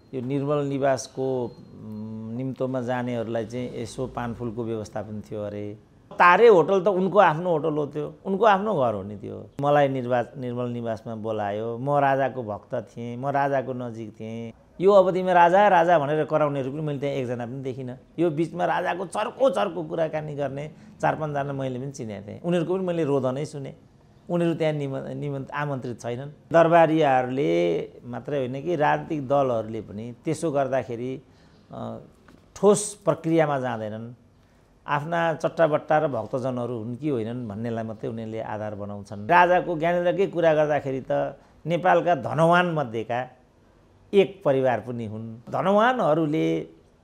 यो निर्मल निवासको निम्तोमा जानेहरूलाई चाहिँ यसो पानफुलको व्यवस्था पनि थियो अरे। तारे होटल त उनको आफ्नो होटल हो, त्यो उनको आफ्नो घर हो नि। त्यो मलाई निर्मल निवासमा बोलायो, म राजाको भक्त थिएँ, म राजाको नजिक थिएँ। यो अवधिमा राजा राजा भनेर कराउनेहरू पनि मैले त्यहाँ एकजना पनि देखिनँ। यो बिचमा राजाको चर्को कुराकानी गर्ने 4-5 जना मैले पनि चिनेको थिएँ। उनीहरूको पनि मैले रोदनै सुने। उनीहरू त्यहाँ आमन्त्रित छैनन्। दरबारीहरूले मात्रै होइन कि राजनीतिक दलहरूले पनि त्यसो गर्दाखेरि ठोस प्रक्रियामा जाँदैनन्। आफ्ना चट्टाबट्टा र भक्तजनहरू हुन् कि होइनन् भन्नेलाई मात्रै उनीहरूले आधार बनाउँछन्। राजाको ज्ञानेन्द्रकै कुरा गर्दाखेरि त नेपालका धनवान मध्येका एक परिवार पनि हुन्। धनवानहरूले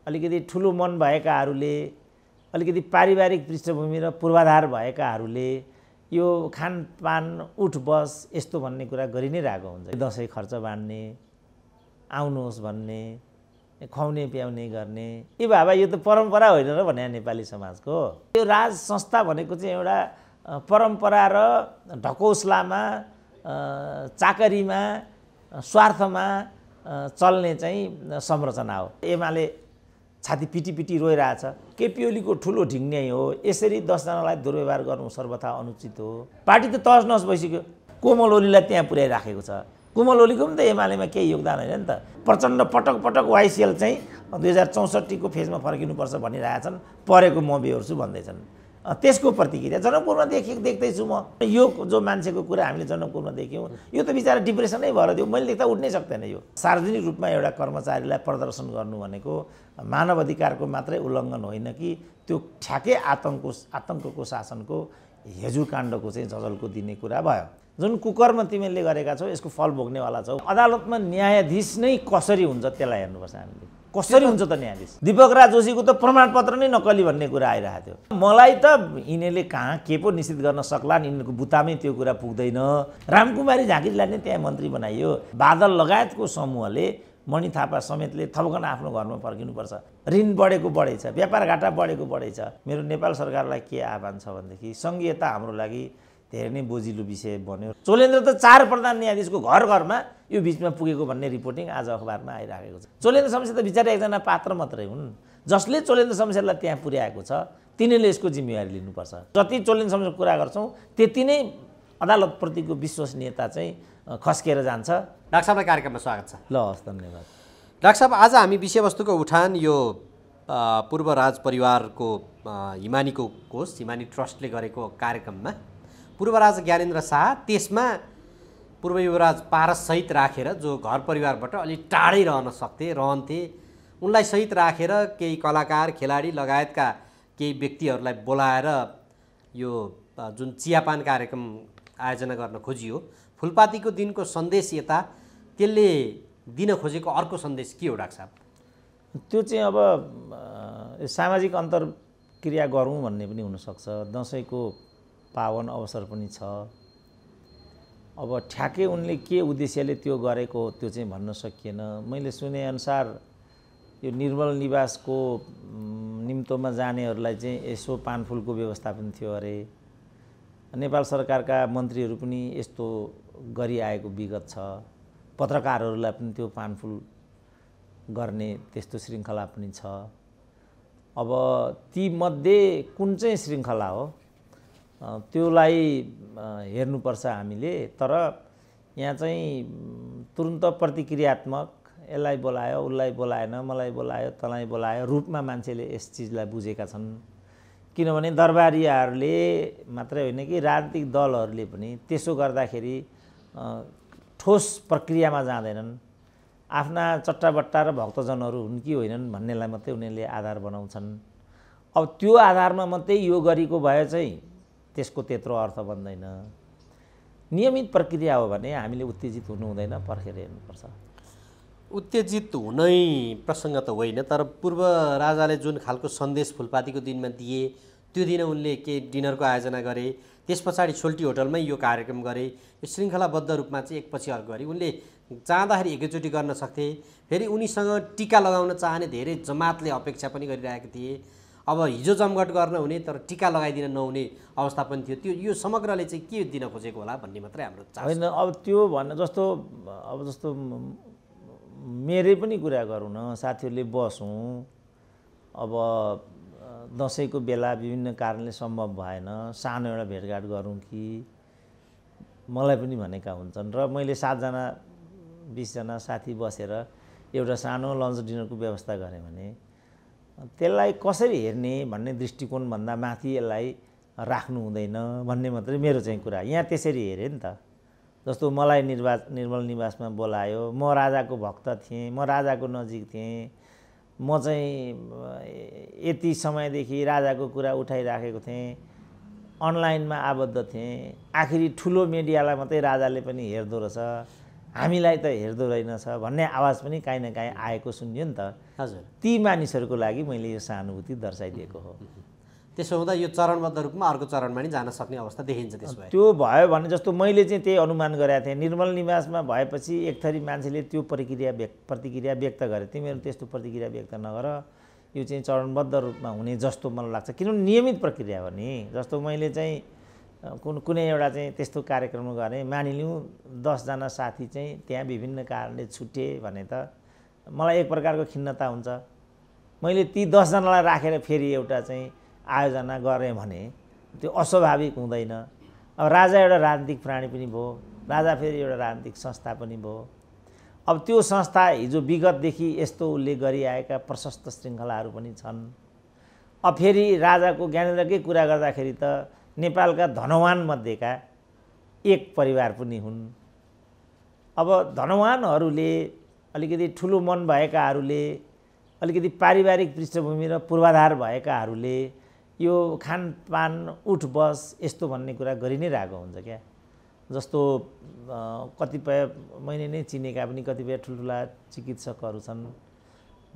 अलिकति ठुलो मन भएकाहरूले, अलिकति पारिवारिक पृष्ठभूमि र पूर्वाधार भएकाहरूले यो खानपान उठ बस यस्तो भन्ने कुरा गरि नै रहेको हुन्छ। दसैँ खर्च बाँड्ने, आउनुहोस् भन्ने, खुवाउने प्याउने गर्ने, यो बाबा यो त परम्परा होइन र भने नेपाली समाजको। यो राज संस्था भनेको चाहिँ एउटा परम्परा र ढकौसलामा, चाकरीमा, स्वार्थमा चल्ने चाहिँ संरचना हो। एमाले छाती पिटी रोइरहेछ। केपी ओलीको ठुलो ढिङ्ग्याइ हो। यसरी 10 जनालाई दुर्व्यवहार गर्नु सर्वथा अनुचित हो। पार्टी त तहस नहस भइसक्यो। कोमल ओलीलाई त्यहाँ पुर्याइराखेको छ। कोमल ओलीको पनि त एमालेमा केही योगदान होइन नि त। प्रचण्ड पटक वाइसिएल चाहिँ 2064 को फेजमा फर्किनुपर्छ भनिरहेछन्। परेको म बेहोर्छु भन्दैछन्। त्यसको प्रतिक्रिया जनकपुरमा देख्दैछु म। यो जो मान्छेको कुरा हामीले जनकपुरमा देख्यौँ, यो त बिचरा डिप्रेसनै भएर दियो। मैले देख्दा उठ्नै सक्दैन। यो सार्वजनिक रूपमा एउटा कर्मचारीलाई प्रदर्शन गर्नु भनेको मानव अधिकारको मात्रै उल्लङ्घन होइन कि त्यो ठ्याक्कै आतङ्कको शासनको हेजुकाण्डको चाहिँ झझल्को दिने कुरा भयो। जुन कुकर्म तिमीले गरेका छौ यसको फल भोग्नेवाला छौ। अदालतमा न्यायाधीश नै कसरी हुन्छ त्यसलाई हेर्नुपर्छ हामीले। कसरी हुन्छ त न्यायाधीश? दीपक राज जोशीको त प्रमाणपत्र नै नकली भन्ने कुरा आइरहेको थियो। मलाई त यिनीहरूले कहाँ के पो निश्चित गर्न सक्लान्, यिनीहरूको बुतामै त्यो कुरा पुग्दैन। रामकुमारी झाँक्रीलाई नै त्यहाँ मन्त्री बनाइयो। बादल लगायतको समूहले, मणि थापा समेतले थपकन आफ्नो घरमा फर्किनुपर्छ। ऋण बढेको बढेछ, व्यापार घाटा बढेको बढेछ। मेरो नेपाल सरकारलाई के आह्वान छ भनेदेखि सङ्घीयता हाम्रो लागि धेरै नै बोजिलो विषय बन्यो। चोलेन्द्र त 4 प्रधान न्यायाधीशको घरमा यो बिचमा पुगेको भन्ने रिपोर्टिङ आज अखबारमा आइरहेको छ। चोलेन्द्र शमशेर त बिचरा एकजना पात्र मात्रै हुन्। जसले चोलेन्द्र शमशेरलाई त्यहाँ पुर्याएको छ तिनीले यसको जिम्मेवारी लिनुपर्छ। जति चोलेन्द्र शमशेरको कुरा गर्छौँ त्यति नै अदालतप्रतिको विश्वसनीयता चाहिँ खस्किएर जान्छ। डाक्टर साहबलाई कार्यक्रममा स्वागत छ। ल हस्, धन्यवाद। डाक्टर साहब, आज हामी विषयवस्तुको उठान यो पूर्व राज परिवारको हिमानीको कोष, हिमानी ट्रस्टले गरेको कार्यक्रममा पूर्व राजा ज्ञानेन्द्र शाह, त्यसमा पूर्व युवराज पारससहित राखेर जो घर परिवारबाट अलिक टाढै रहन्थे उनलाई सहित राखेर केही कलाकार, खेलाडी लगायतका केही व्यक्तिहरूलाई बोलाएर यो जुन चियापान कार्यक्रम आयोजना गर्न खोजियो, फुलपातीको दिनको सन्देश यता त्यसले दिन खोजेको अर्को सन्देश के हो डाक्टर साहब? त्यो चाहिँ अब सामाजिक अन्तर्क्रिया गरौँ भन्ने पनि हुनसक्छ। दसैँको पावन अवसर पनि छ। अब ठ्याक्कै उनले के उद्देश्यले त्यो गरेको त्यो चाहिँ भन्न सकिएन। मैले सुनेअनुसार यो निर्मल निवासको निम्तोमा जानेहरूलाई चाहिँ यसो पानफुलको व्यवस्था पनि थियो अरे। नेपाल सरकारका मन्त्रीहरू पनि यस्तो गरिआएको विगत छ। पत्रकारहरूलाई पनि त्यो पानफुल गर्ने त्यस्तो श्रृङ्खला पनि छ। अब ती मध्ये कुन चाहिँ श्रृङ्खला हो त्योलाई हेर्नुपर्छ हामीले। तर यहाँ चाहिँ तुरुन्त प्रतिक्रियात्मक, यसलाई बोलायो, उसलाई बोलाएन, मलाई बोलायो, तँलाई बोलायो रूपमा मान्छेले यस चिजलाई बुझेका छन्। किनभने दरबारीहरूले मात्रै होइन कि राजनीतिक दलहरूले पनि त्यसो गर्दाखेरि ठोस प्रक्रियामा जाँदैनन्। आफ्ना चट्टाबट्टा र भक्तजनहरू हुन् कि होइनन् भन्नेलाई मात्रै उनीहरूले आधार बनाउँछन्। अब त्यो आधारमा मात्रै यो गरेको भए चाहिँ त्यसको त्यत्रो अर्थ बन्दैन। नियमित प्रक्रिया हो भने हामीले उत्तेजित हुनु हुँदैन, पर्खेर हेर्नुपर्छ। उत्तेजित हुनै प्रसङ्ग त होइन, तर पूर्व राजाले जुन खालको सन्देश फुलपातीको दिनमा दिए, त्यो दिन उनले के डिनरको आयोजना गरे, त्यस पछाडि सोल्टी होटलमै यो कार्यक्रम गरे। यो श्रृङ्खलाबद्ध रूपमा चाहिँ एकपछि अर्को गरी उनले चाहँदाखेरि एकैचोटि गर्न सक्थे। फेरि उनीसँग टिका लगाउन चाहने धेरै जमातले अपेक्षा पनि गरिरहेका थिए। अब हिजो जमघट गर्न हुने तर टिका लगाइदिन नहुने अवस्था पनि थियो। त्यो यो समग्रले चाहिँ के दिन खोजेको होला भन्ने मात्रै हाम्रो चाहना होइन। अब त्यो जस्तो मेरै पनि कुरा गरौँ न, साथीहरूले बसौँ। अब दसैँको बेला विभिन्न कारणले सम्भव भएन, सानो एउटा भेटघाट गरौँ कि मलाई पनि भनेका हुन्छन् र मैले 7 जना 20 जना साथी बसेर एउटा सानो लन्च डिनरको व्यवस्था गरेँ भने त्यसलाई कसरी हेर्ने भन्ने दृष्टिकोणभन्दा माथि यसलाई राख्नु हुँदैन भन्ने मात्रै मेरो चाहिँ कुरा। यहाँ त्यसरी हेरेँ नि त। जस्तो मलाई निर्मल निवासमा बोलायो, म राजाको भक्त थिएँ, म राजाको नजिक थिएँ, म चाहिँ यति समयदेखि राजाको कुरा उठाइराखेको थिएँ, अनलाइनमा आबद्ध थिएँ। आखिरी ठुलो मिडियालाई मात्रै राजाले पनि हेर्दो रहेछ, हामीलाई त हेर्दो रहेनछ भन्ने आवाज पनि काहीँ न काहीँ आएको सुनियो नि त। हजुर, ती मानिसहरूको लागि मैले यो सहानुभूति दर्शाइदिएको हो। त्यसो हुँदा यो चरणबद्ध रूपमा अर्को चरणमा नि जान सक्ने अवस्था देखिन्छ। त्यसो भए त्यो भयो भने जस्तो मैले चाहिँ त्यही अनुमान गरेको थिएँ। निर्मल निवासमा भएपछि एक थरी मान्छेले त्यो प्रतिक्रिया व्यक्त गरे। तिमीहरू त्यस्तो प्रतिक्रिया व्यक्त नगर, यो चाहिँ चरणबद्ध रूपमा हुने जस्तो मलाई लाग्छ। किनभने नियमित प्रक्रिया हो नि। जस्तो मैले चाहिँ कुनै एउटा चाहिँ त्यस्तो कार्यक्रम गरेँ, मानिलिउँ 10 जना साथी चाहिँ त्यहाँ विभिन्न कारणले छुटे भने त मलाई एक प्रकारको खिन्नता हुन्छ। मैले ती 10 जनालाई राखेर फेरि एउटा चाहिँ आयोजना गरेँ भने त्यो अस्वाभाविक हुँदैन। अब राजा एउटा राजनीतिक प्राणी पनि भयो, राजा फेरि एउटा राजनीतिक संस्था पनि भयो। अब त्यो संस्था हिजो विगतदेखि यस्तो उसले गरिआएका प्रशस्त श्रृङ्खलाहरू पनि छन्। अब फेरि राजाको ज्ञानेन्द्रकै कुरा गर्दाखेरि त नेपालका धनवान मध्येका एक परिवार पनि हुन्। अब धनवानहरूले, अलिकति ठुलो मन भएकाहरूले, अलिकति पारिवारिक पृष्ठभूमि र पूर्वाधार भएकाहरूले यो खानपान उठ बस यस्तो भन्ने कुरा गरि नै रहेको हुन्छ क्या। जस्तो कतिपय मैले नै चिनेका पनि कतिपय ठुल्ठुला चिकित्सकहरू छन्,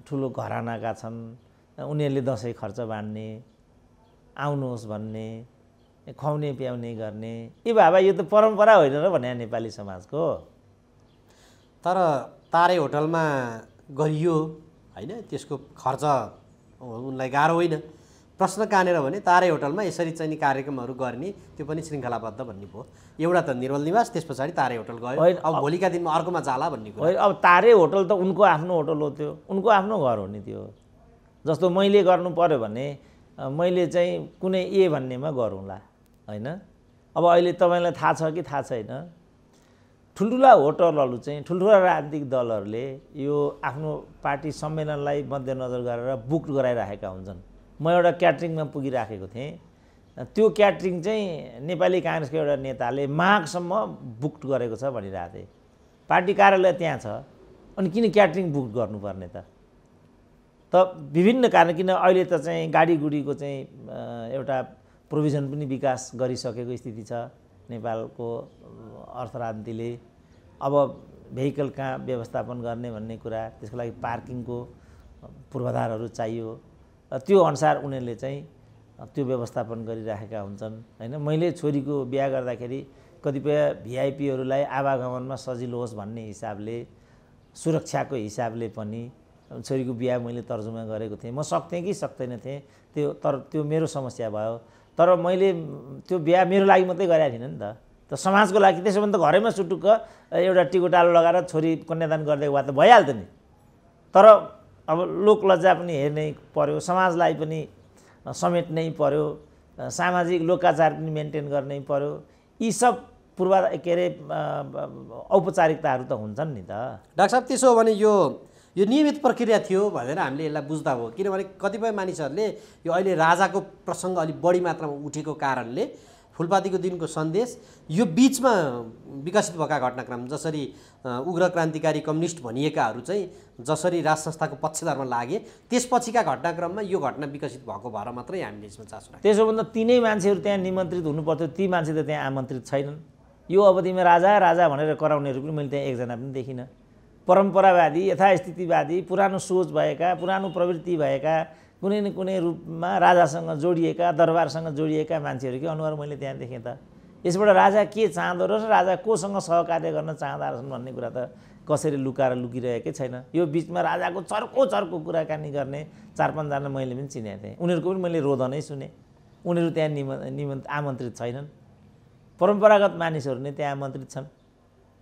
ठुलो घरानाका छन्, उनीहरूले दसैँ खर्च बाँड्ने, आउनुहोस् भन्ने, खुवाउने प्याउने गर्ने। ए बाबा यो त परम्परा होइन र भने नेपाली समाजको। तर तारे होटलमा गरियो होइन, त्यसको खर्च उनलाई गाह्रो होइन। प्रश्न कहाँनिर भने तारे होटलमा यसरी चाहिँ कार्यक्रमहरू गर्ने त्यो पनि श्रृङ्खलाबद्ध भन्ने भयो। एउटा त निर्मल निवास, त्यस पछाडि तारे होटल गयो, अब भोलिका दिनमा अर्कोमा जाला भन्ने कुरा। अब तारे होटल त उनको आफ्नो होटल हो, त्यो उनको आफ्नो घर हो नि। त्यो जस्तो मैले गर्नु पर्यो भने मैले चाहिँ कुनै ए भन्नेमा गरौँला होइन। अब अहिले तपाईँलाई थाहा छ कि थाहा छैन, ठुल्ठुला होटलहरू चाहिँ ठुल्ठुला राजनीतिक दलहरूले यो आफ्नो पार्टी सम्मेलनलाई मध्यनजर गरेर बुक गराइराखेका हुन्छन्। म एउटा क्याटरिङमा पुगिराखेको थिएँ, त्यो क्याटरिङ चाहिँ नेपाली काङ्ग्रेसको एउटा नेताले माघसम्म बुक गरेको छ भनिरहेको थिएँ। पार्टी कार्यालय त्यहाँ छ, अनि किन क्याटरिङ बुक गर्नुपर्ने त? विभिन्न कारण, किन अहिले त चाहिँ गाडीगुडीको चाहिँ एउटा प्रोभिजन पनि विकास गरिसकेको स्थिति छ नेपालको अर्थ राजनीतिले। अब भेहिकल कहाँ व्यवस्थापन गर्ने भन्ने कुरा, त्यसको लागि पार्किङको पूर्वाधारहरू चाहियो, त्यो अनुसार उनीहरूले चाहिँ त्यो व्यवस्थापन गरिराखेका हुन्छन् होइन। मैले छोरीको बिहा गर्दाखेरि कतिपय भिआइपीहरूलाई आवागमनमा सजिलो होस् भन्ने हिसाबले, सुरक्षाको हिसाबले पनि छोरीको बिहा मैले तर्जुमा गरेको थिएँ। म सक्थेँ कि सक्दैन थिएँ त्यो, तर त्यो मेरो समस्या भयो। तर मैले त्यो बिहा मेरो लागि मात्रै गरेको थिइनँ नि त समाजको लागि। त्यसो भने त घरैमा सुटुक्क एउटा टिकोटालो लगाएर छोरी कन्यादान गरिदिएको भए त भइहाल्थ्यो नि। तर अब लोकलज्जा पनि हेर्नै पर्यो, समाजलाई पनि समेट्नै पर्यो, सामाजिक लोकाचार पनि मेन्टेन गर्नै पर्यो। यी सब औपचारिकताहरू त हुन्छन् नि त। डाक्टर साहब, त्यसो हो भने यो नियमित प्रक्रिया थियो भनेर हामीले यसलाई बुझ्दा हो। किनभने कतिपय मानिसहरूले यो अहिले राजाको प्रसङ्ग अलिक बढी मात्रामा उठेको कारणले फुलपातीको दिनको सन्देश, यो बिचमा विकसित भएका घटनाक्रम, जसरी उग्र क्रान्तिकारी कम्युनिस्ट भनिएकाहरू चाहिँ जसरी राज संस्थाको पक्षधरमा लागे, त्यसपछिका घटनाक्रममा यो घटना विकसित भएको भएर मात्रै हामीले यसमा चासो राख्छौँ। त्यसो भन्दा तिनै मान्छेहरू त्यहाँ निमन्त्रित हुनुपर्थ्यो, ती मान्छे त त्यहाँ आमन्त्रित छैनन्। यो अवधिमा राजा राजा भनेर कराउनेहरू पनि मैले त्यहाँ एकजना पनि देखिनँ। परम्परावादी, यथास्थितिवादी, पुरानो सोच भएका, पुरानो प्रवृत्ति भएका, कुनै न कुनै रूपमा राजासँग जोडिएका, दरबारसँग जोडिएका मान्छेहरूकै अनुहार मैले त्यहाँ देखेँ त। यसबाट राजा के चाहँदो रहेछ, राजा कोसँग सहकार्य गर्न चाहँदा रहेछन् भन्ने कुरा त कसरी लुकाएर लुकिरहेकै छैन। यो बिचमा राजाको चर्को कुराकानी गर्ने 4-5 जना मैले पनि चिनेको थिएँ। उनीहरूको पनि मैले रोदनै सुने। उनीहरू त्यहाँ आमन्त्रित छैनन्। परम्परागत मानिसहरू नै त्यहाँ आमन्त्रित छन्।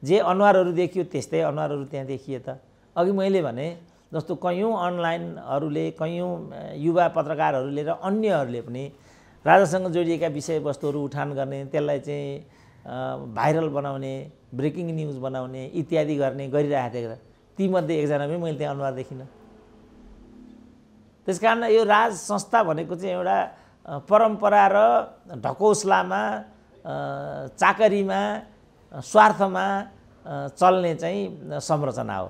जे अनुहारहरू देखियो त्यस्तै अनुहारहरू त्यहाँ देखिए त। अघि मैले भने जस्तो कैयौँ अनलाइनहरूले कैयौँ युवा पत्रकारहरूले र अन्यहरूले पनि राजासँग जोडिएका विषयवस्तुहरू उठान गर्ने, त्यसलाई चाहिँ भाइरल बनाउने, ब्रेकिङ न्युज बनाउने इत्यादि गरिरहेको थिएँ। तीमध्ये एकजना पनि मैले त्यहाँ अनुहार देखिनँ। त्यसकारण यो राज संस्था भनेको चाहिँ एउटा परम्परा र ढकोसलामा, चाकरीमा, स्वार्थमा चल्ने चाहिँ संरचना हो।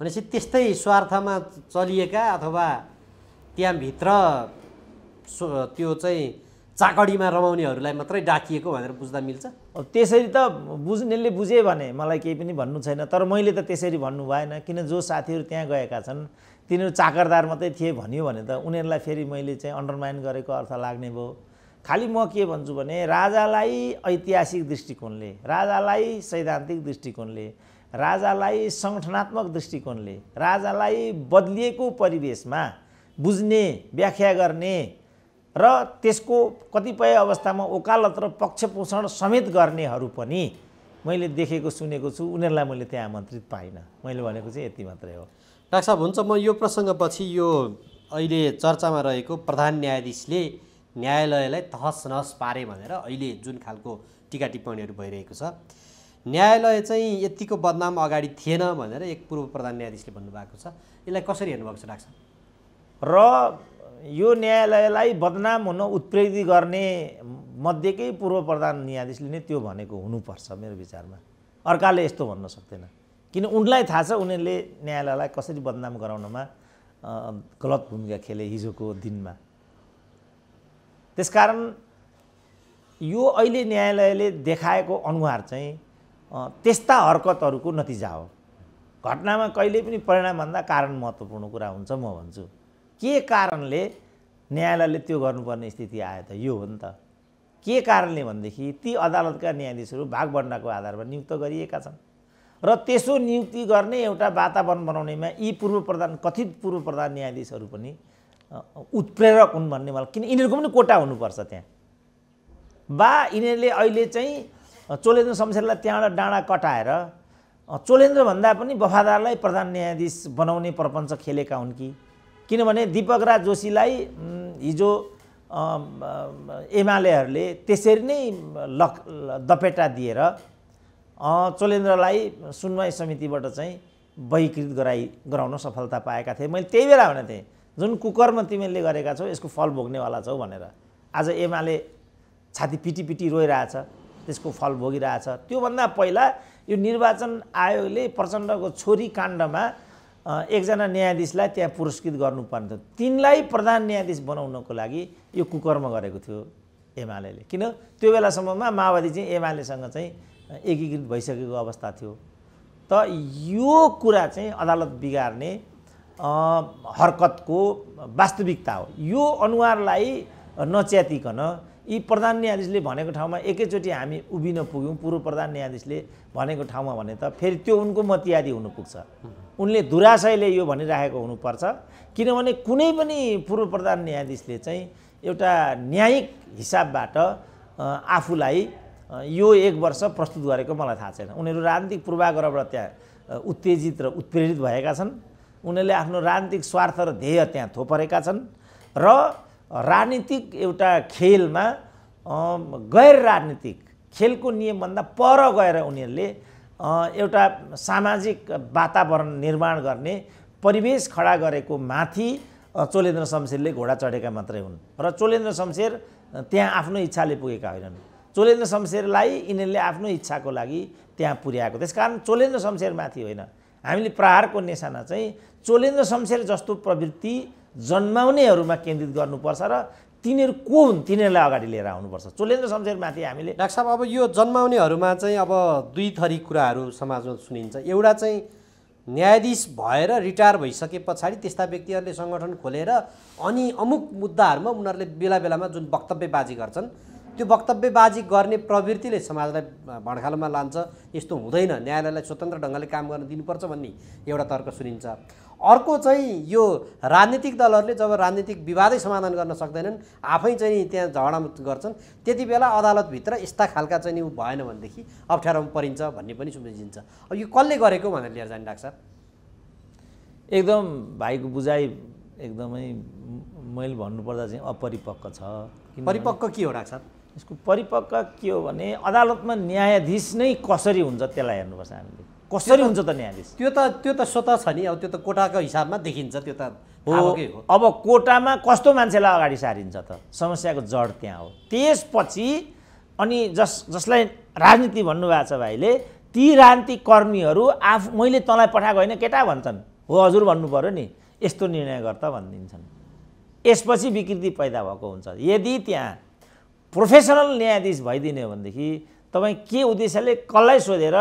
भनेपछि त्यस्तै स्वार्थमा चलिएका अथवा त्यहाँभित्र त्यो चाहिँ चाकडीमा रमाउनेहरूलाई मात्रै डाकिएको भनेर बुझ्दा मिल्छ? अब त्यसरी त बुझ्नेले बुझे भने मलाई केही पनि भन्नु छैन, तर मैले त त्यसरी भन्नु भएन। किन जो साथीहरू त्यहाँ गएका छन् तिनीहरू चाकरदार मात्रै थिए भन्यो भने त उनीहरूलाई फेरि मैले चाहिँ अन्डरमाइन गरेको अर्थ लाग्ने भयो। खालि म के भन्छु भने राजालाई ऐतिहासिक दृष्टिकोणले, राजालाई सैद्धान्तिक दृष्टिकोणले, राजालाई सङ्गठनात्मक दृष्टिकोणले, राजालाई बदलिएको परिवेशमा बुझ्ने, व्याख्या गर्ने र त्यसको कतिपय अवस्थामा वकालत र पक्षपोषण समेत गर्नेहरू पनि मैले देखेको सुनेको छु। उनीहरूलाई मैले त्यहाँ आमन्त्रित पाइनँ। मैले भनेको चाहिँ यति मात्रै हो। डाक्टर साहब, हुन्छ म यो प्रसङ्गपछि यो अहिले चर्चामा रहेको प्रधान न्यायाधीशले न्यायालयलाई तहस नहस पारे भनेर अहिले जुन खालको टिका टिप्पणीहरू भइरहेको छ, न्यायालय चाहिँ यतिको बदनाम अगाडि थिएन भनेर एक पूर्व प्रधान न्यायाधीशले भन्नुभएको छ। यसलाई कसरी हेर्नुभएको छ डाक्टर साहब? र यो न्यायालयलाई बदनाम हुन उत्प्रेरित गर्ने मध्येकै पूर्व प्रधान न्यायाधीशले नै त्यो भनेको हुनुपर्छ मेरो विचारमा। अर्काले यस्तो भन्न सक्दैन। किन उनलाई थाहा छ उनीहरूले न्यायालयलाई कसरी बदनाम गराउनमा गलत भूमिका खेले हिजोको दिनमा। त्यसकारण यो अहिले न्यायालयले देखाएको अनुहार चाहिँ त्यस्ता हरकतहरूको नतिजा हो। घटनामा कहिल्यै पनि परिणामभन्दा कारण महत्त्वपूर्ण कुरा हुन्छ म भन्छु। के कारणले न्यायालयले त्यो गर्नुपर्ने स्थिति आयो त? यो हो नि त। के कारणले भनेदेखि ती अदालतका न्यायाधीशहरू भागबन्डाको आधारमा नियुक्त गरिएका छन् र त्यसो नियुक्ति गर्ने एउटा वातावरण बनाउनेमा यी कथित पूर्व प्रधान न्यायाधीशहरू पनि उत्प्रेरक हुन् भन्ने मलाई, किन यिनीहरूको पनि कोटा हुनुपर्छ त्यहाँ। यिनीहरूले अहिले चाहिँ चोलेन्द्र शमशेरलाई त्यहाँबाट डाँडा कटाएर चोलेन्द्रभन्दा पनि वफादारलाई प्रधान न्यायाधीश बनाउने प्रपञ्च खेलेका हुन् कि? किनभने दीपक राज जोशीलाई हिजो एमालेहरूले त्यसरी नै दपेटा दिएर चोलेन्द्रलाई सुनवाई समितिबाट चाहिँ बहिष्कृत गराउन सफलता पाएका थिए। मैले त्यही बेला भनेको थिएँ, जुन कुकर्म तिमीले गरेका छौ यसको फल भोग्नेवाला छौ भनेर। आज एमाले छाती पिटी पिटी रोइरहेछ, त्यसको फल भोगिरहेछ। त्योभन्दा पहिला यो निर्वाचन आयोगले प्रचण्डको छोरी काण्डमा एकजना न्यायाधीशलाई त्यहाँ पुरस्कृत गर्नुपर्ने थियो। तिनलाई प्रधान न्यायाधीश बनाउनको लागि यो कुकर्म गरेको थियो एमाले। किन त्यो बेलासम्ममा माओवादी चाहिँ एमालेसँग चाहिँ एकीकृत भइसकेको अवस्था थियो। त यो कुरा चाहिँ अदालत बिगार्ने हरकतको वास्तविकता हो। यो अनुहारलाई नच्यातिकन यी प्रधान न्यायाधीशले भनेको ठाउँमा एकैचोटि हामी उभिन पुग्यौँ, पूर्व प्रधान न्यायाधीशले भनेको ठाउँमा भने त फेरि त्यो उनको मतियादी हुनु पुग्छ। उनले दुराशयले यो भनिराखेको हुनुपर्छ। किनभने कुनै पनि पूर्व प्रधान न्यायाधीशले चाहिँ एउटा न्यायिक हिसाबबाट आफूलाई यो 1 वर्ष प्रस्तुत गरेको मलाई थाहा छैन। उनीहरू राजनीतिक पूर्वाग्रहबाट त्यहाँ उत्तेजित र उत्प्रेरित भएका छन्। उनीहरूले आफ्नो राजनीतिक स्वार्थ र ध्येय त्यहाँ थोपरेका छन् र राजनीतिक एउटा खेलमा गैर राजनीतिक खेलको नियमभन्दा पर गएर उनीहरूले एउटा सामाजिक वातावरण निर्माण गर्ने परिवेश खडा गरेको माथि चोलेन्द्र शमशेरले घोडा चढेका मात्रै हुन् र चोलेन्द्र शमशेर त्यहाँ आफ्नो इच्छाले पुगेका होइनन्। चोलेन्द्र शमशेरलाई यिनीहरूले आफ्नो इच्छाको लागि त्यहाँ पुर्याएको। त्यसकारण चोलेन्द्र शमशेरमाथि होइन, हामीले प्रहारको निशाना चाहिँ चोलेन्द्र शमशेर जस्तो प्रवृत्ति जन्माउनेहरूमा केन्द्रित गर्नुपर्छ र तिनीहरू को हुन् तिनीहरूलाई अगाडि लिएर आउनुपर्छ। चोलेन्द्र शमशेरमाथि हामीले डाक्टर साहब अब यो जन्माउनेहरूमा चाहिँ अब दुई थरी कुराहरू समाजमा सुनिन्छ। एउटा चाहिँ न्यायाधीश भएर रिटायर भइसके पछाडि त्यस्ता व्यक्तिहरूले सङ्गठन खोलेर अनि अमुक मुद्दाहरूमा उनीहरूले बेला बेलामा जुन वक्तव्यबाजी गर्छन् त्यो वक्तव्यबाजी गर्ने प्रवृत्तिले समाजलाई भड्खालोमा लान्छ। यस्तो हुँदैन, न्यायालयलाई स्वतन्त्र ढङ्गले काम गर्न दिनुपर्छ भन्ने एउटा तर्क सुनिन्छ। अर्को चाहिँ यो राजनीतिक दलहरूले जब राजनीतिक विवादै समाधान गर्न सक्दैनन्, आफै चाहिँ त्यहाँ झगडा गर्छन्, त्यति बेला अदालतभित्र यस्ता खालका चाहिँ नि भएन भनेदेखि अप्ठ्यारोमा परिन्छ भन्ने पनि सुनिन्छ। अब यो कसले गरेको भनेर लिएर जाने डाक्टर साहब? एकदम भाइको बुझाइ एकदमै मैले भन्नुपर्दा चाहिँ अपरिपक्व छ। परिपक्व के हो डाक्टर साहब? यसको परिपक्व के हो भने अदालतमा न्यायाधीश नै कसरी हुन्छ त्यसलाई हेर्नुपर्छ हामीले। कसरी हुन्छ त न्यायाधीश? त्यो त स्वतः छ नि, अब त्यो त कोटाको हिसाबमा देखिन्छ, त्यो त हो। अब कोटामा कस्तो मान्छेलाई अगाडि सारिन्छ त? समस्याको जड त्यहाँ हो। त्यसपछि अनि जसलाई राजनीति भन्नुभएको छ भाइले, ती राजनीतिक कर्मीहरू मैले तँलाई पठाएको होइन केटा भन्छन्, हो हजुर भन्नु पऱ्यो नि, यस्तो निर्णय गर त भनिदिन्छन्। यसपछि विकृति पैदा भएको हुन्छ। यदि त्यहाँ प्रोफेसनल न्यायाधीश भइदिने हो भनेदेखि तपाईँ के उद्देश्यले कसलाई सोधेर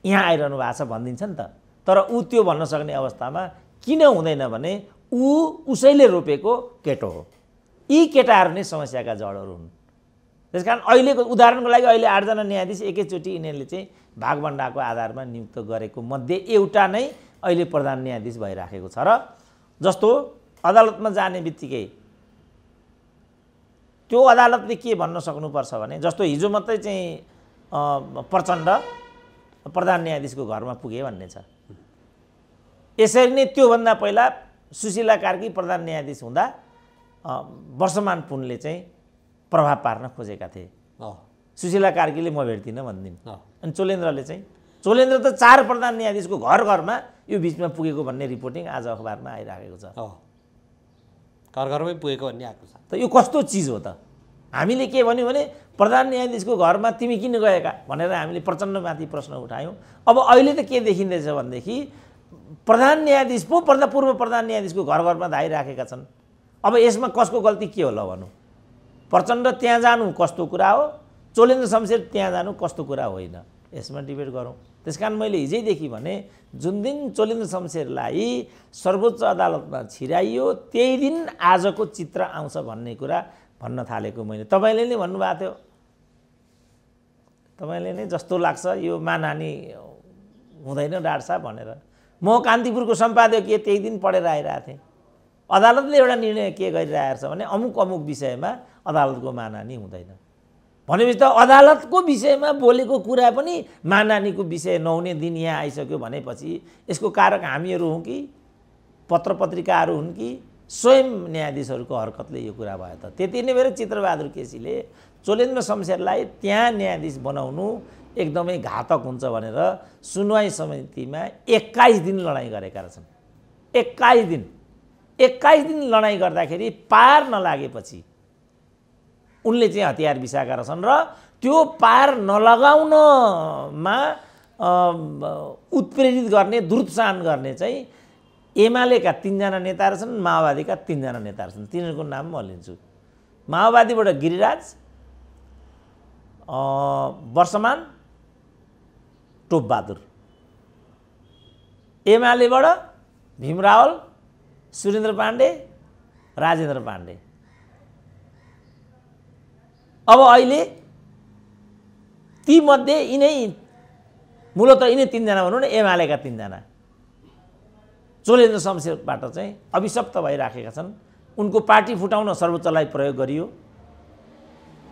यहाँ आइरहनु भएको छ भनिदिन्छ नि त। तर ऊ त्यो भन्न सक्ने अवस्थामा किन हुँदैन भने उसैले रोपेको केटो हो। यी केटाहरू नै समस्याका जडहरू हुन्। त्यसकारण अहिलेको उदाहरणको लागि अहिले 8 जना न्यायाधीश एकैचोटि यिनीहरूले चाहिँ भागभण्डाको आधारमा नियुक्त गरेको मध्ये एउटा नै अहिले प्रधान न्यायाधीश भइराखेको छ। र जस्तो अदालतमा जाने बित्तिकै त्यो अदालतले के भन्न सक्नुपर्छ भने, जस्तो हिजो मात्रै चाहिँ प्रचण्ड प्रधान न्यायाधीशको घरमा पुगे भन्ने छ। यसरी नै त्योभन्दा पहिला सुशीला कार्की प्रधान न्यायाधीश हुँदा वर्षमान पुनले चाहिँ प्रभाव पार्न खोजेका थिए। सुशीला कार्कीले म भेट्दिनँ भनिदिन्। अनि चोलेन्द्र त 4 प्रधान न्यायाधीशको घर घरमा यो बिचमा पुगेको भन्ने रिपोर्टिङ आज अखबारमा आइराखेको छ। घर घरमै पुगेको भन्ने आएको छ। त यो कस्तो चिज हो त? हामीले के भन्यौँ भने प्रधान न्यायाधीशको घरमा तिमी किन गएका भनेर हामीले प्रचण्डमाथि प्रश्न उठायौँ। अब अहिले त के देखिँदैछ भनेदेखि प्रधान न्यायाधीश पो पूर्व प्रधान न्यायाधीशको घर घरमा धाइराखेका छन्। अब यसमा कसको गल्ती के होला भनौँ? प्रचण्ड त्यहाँ जानु कस्तो कुरा हो, चोलेन्द्र शमशेर त्यहाँ जानु कस्तो कुरा होइन, यसमा डिबेट गरौँ। त्यसकारण मैले हिजैदेखि भने जुन दिन चोलेन्द्र शमशेरलाई सर्वोच्च अदालतमा छिराइयो त्यही दिन आजको चित्र आउँछ भन्ने कुरा भन्न थालेको मैले। तपाईँले नै भन्नुभएको थियो, तपाईँले नै जस्तो लाग्छ यो मानहानि हुँदैन डाक्टर साहब भनेर। म कान्तिपुरको सम्पादकीय त्यही दिन पढेर आइरहेको थिएँ। अदालतले एउटा निर्णय के गरिरहेको छ भने अमुक विषयमा अदालतको मानहानि हुँदैन भनेपछि त अदालतको विषयमा बोलेको कुरा पनि मानहानिको विषय नहुने दिन यहाँ आइसक्यो भनेपछि यसको कारक हामीहरू हौँ कि पत्र पत्रिकाहरू हुन् कि स्वयं न्यायाधीशहरूको हरकतले यो कुरा भयो त? त्यति नै भएर चित्रबहादुर केसीले चोलेन्द्र शमशेरलाई त्यहाँ न्यायाधीश बनाउनु एकदमै घातक हुन्छ भनेर सुनवाई समितिमा 21 दिन लडाइँ गरेका रहेछन्। 21 दिन लडाइँ गर्दाखेरि पार नलागेपछि उनले चाहिँ हतियार बिसाएका रहेछन् र त्यो पार नलगाउनमा उत्प्रेरित गर्ने दुरुत्साहन गर्ने चाहिँ एमालेका 3 जना नेता रहेछन्, माओवादीका 3 जना नेता रहेछन्। तिनीहरूको नाम म लिन्छु। माओवादीबाट गिरिराज, वर्षमान, टोपबहादुर, एमालेबाट भीम रावल, सुरेन्द्र पाण्डे, राजेन्द्र पाण्डे। अब अहिले तीमध्ये मूलत यिनै 3 जना भनौँ न, एमालेका 3 जना चोलेन्द्र शमशेरबाट चाहिँ अभिशप्त भइराखेका छन्। उनको पार्टी फुटाउन सर्वोच्चलाई प्रयोग गरियो।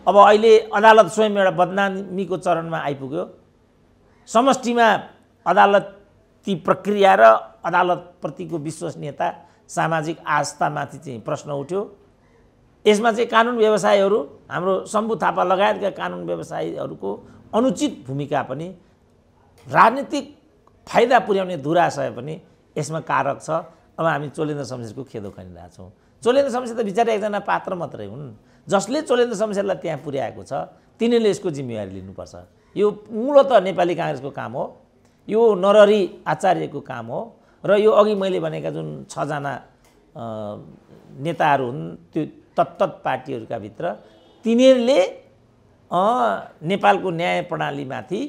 अब अहिले अदालत स्वयं एउटा बदनामीको चरणमा आइपुग्यो। समष्टिमा अदालती प्रक्रिया र अदालतप्रतिको विश्वसनीयता, सामाजिक आस्थामाथि चाहिँ प्रश्न उठ्यो। यसमा चाहिँ कानुन व्यवसायीहरू, हाम्रो शम्भु थापा लगायतका कानुन व्यवसायीहरूको अनुचित भूमिका पनि, राजनीतिक फाइदा पुर्याउने दुराशय पनि यसमा कारक छ। अब हामी चोलेन्द्र शमशेरको खेदो खनिरहेछौँ। चोलेन्द्र शमशेर त बिचारा एकजना पात्र मात्रै हुन्। जसले चोलेन्द्र शमशेरलाई त्यहाँ पुर्याएको छ तिनीहरूले यसको जिम्मेवारी लिनुपर्छ। यो मूलतः नेपाली काङ्ग्रेसको काम हो, यो नरहरि आचार्यको काम हो र यो अघि मैले भनेका जुन 6 जना नेताहरू हुन् त्यो तत्तत् पार्टीहरूका भित्र, तिनीहरूले नेपालको न्याय प्रणालीमाथि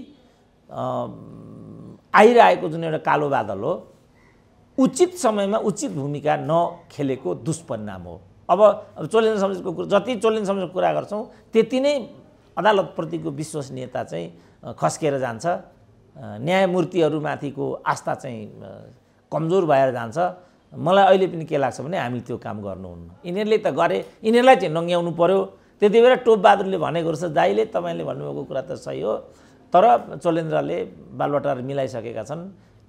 आइरहेको जुन एउटा कालो बादल हो, उचित समयमा उचित भूमिका नखेलेको दुष्परिणाम हो। अब चोलेन्द्र शमशेरको कुरा, जति चोलेन्द्र शमशेरको कुरा गर्छौँ त्यति नै अदालतप्रतिको विश्वसनीयता चाहिँ खस्केर जान्छ, न्यायमूर्तिहरूमाथिको आस्था चाहिँ कमजोर भएर जान्छ। मलाई अहिले पनि के लाग्छ भने हामी त्यो काम गर्नुहुन्न। यिनीहरूले त गरे, यिनीहरूलाई चाहिँ नङ्ग्याउनु पर्यो। त्यति बेला टोपबहादुरले भनेको रहेछ, दाइले तपाईँले भन्नुभएको कुरा त सही हो, तर चोलेन्द्रले बालबटार मिलाइसकेका छन्,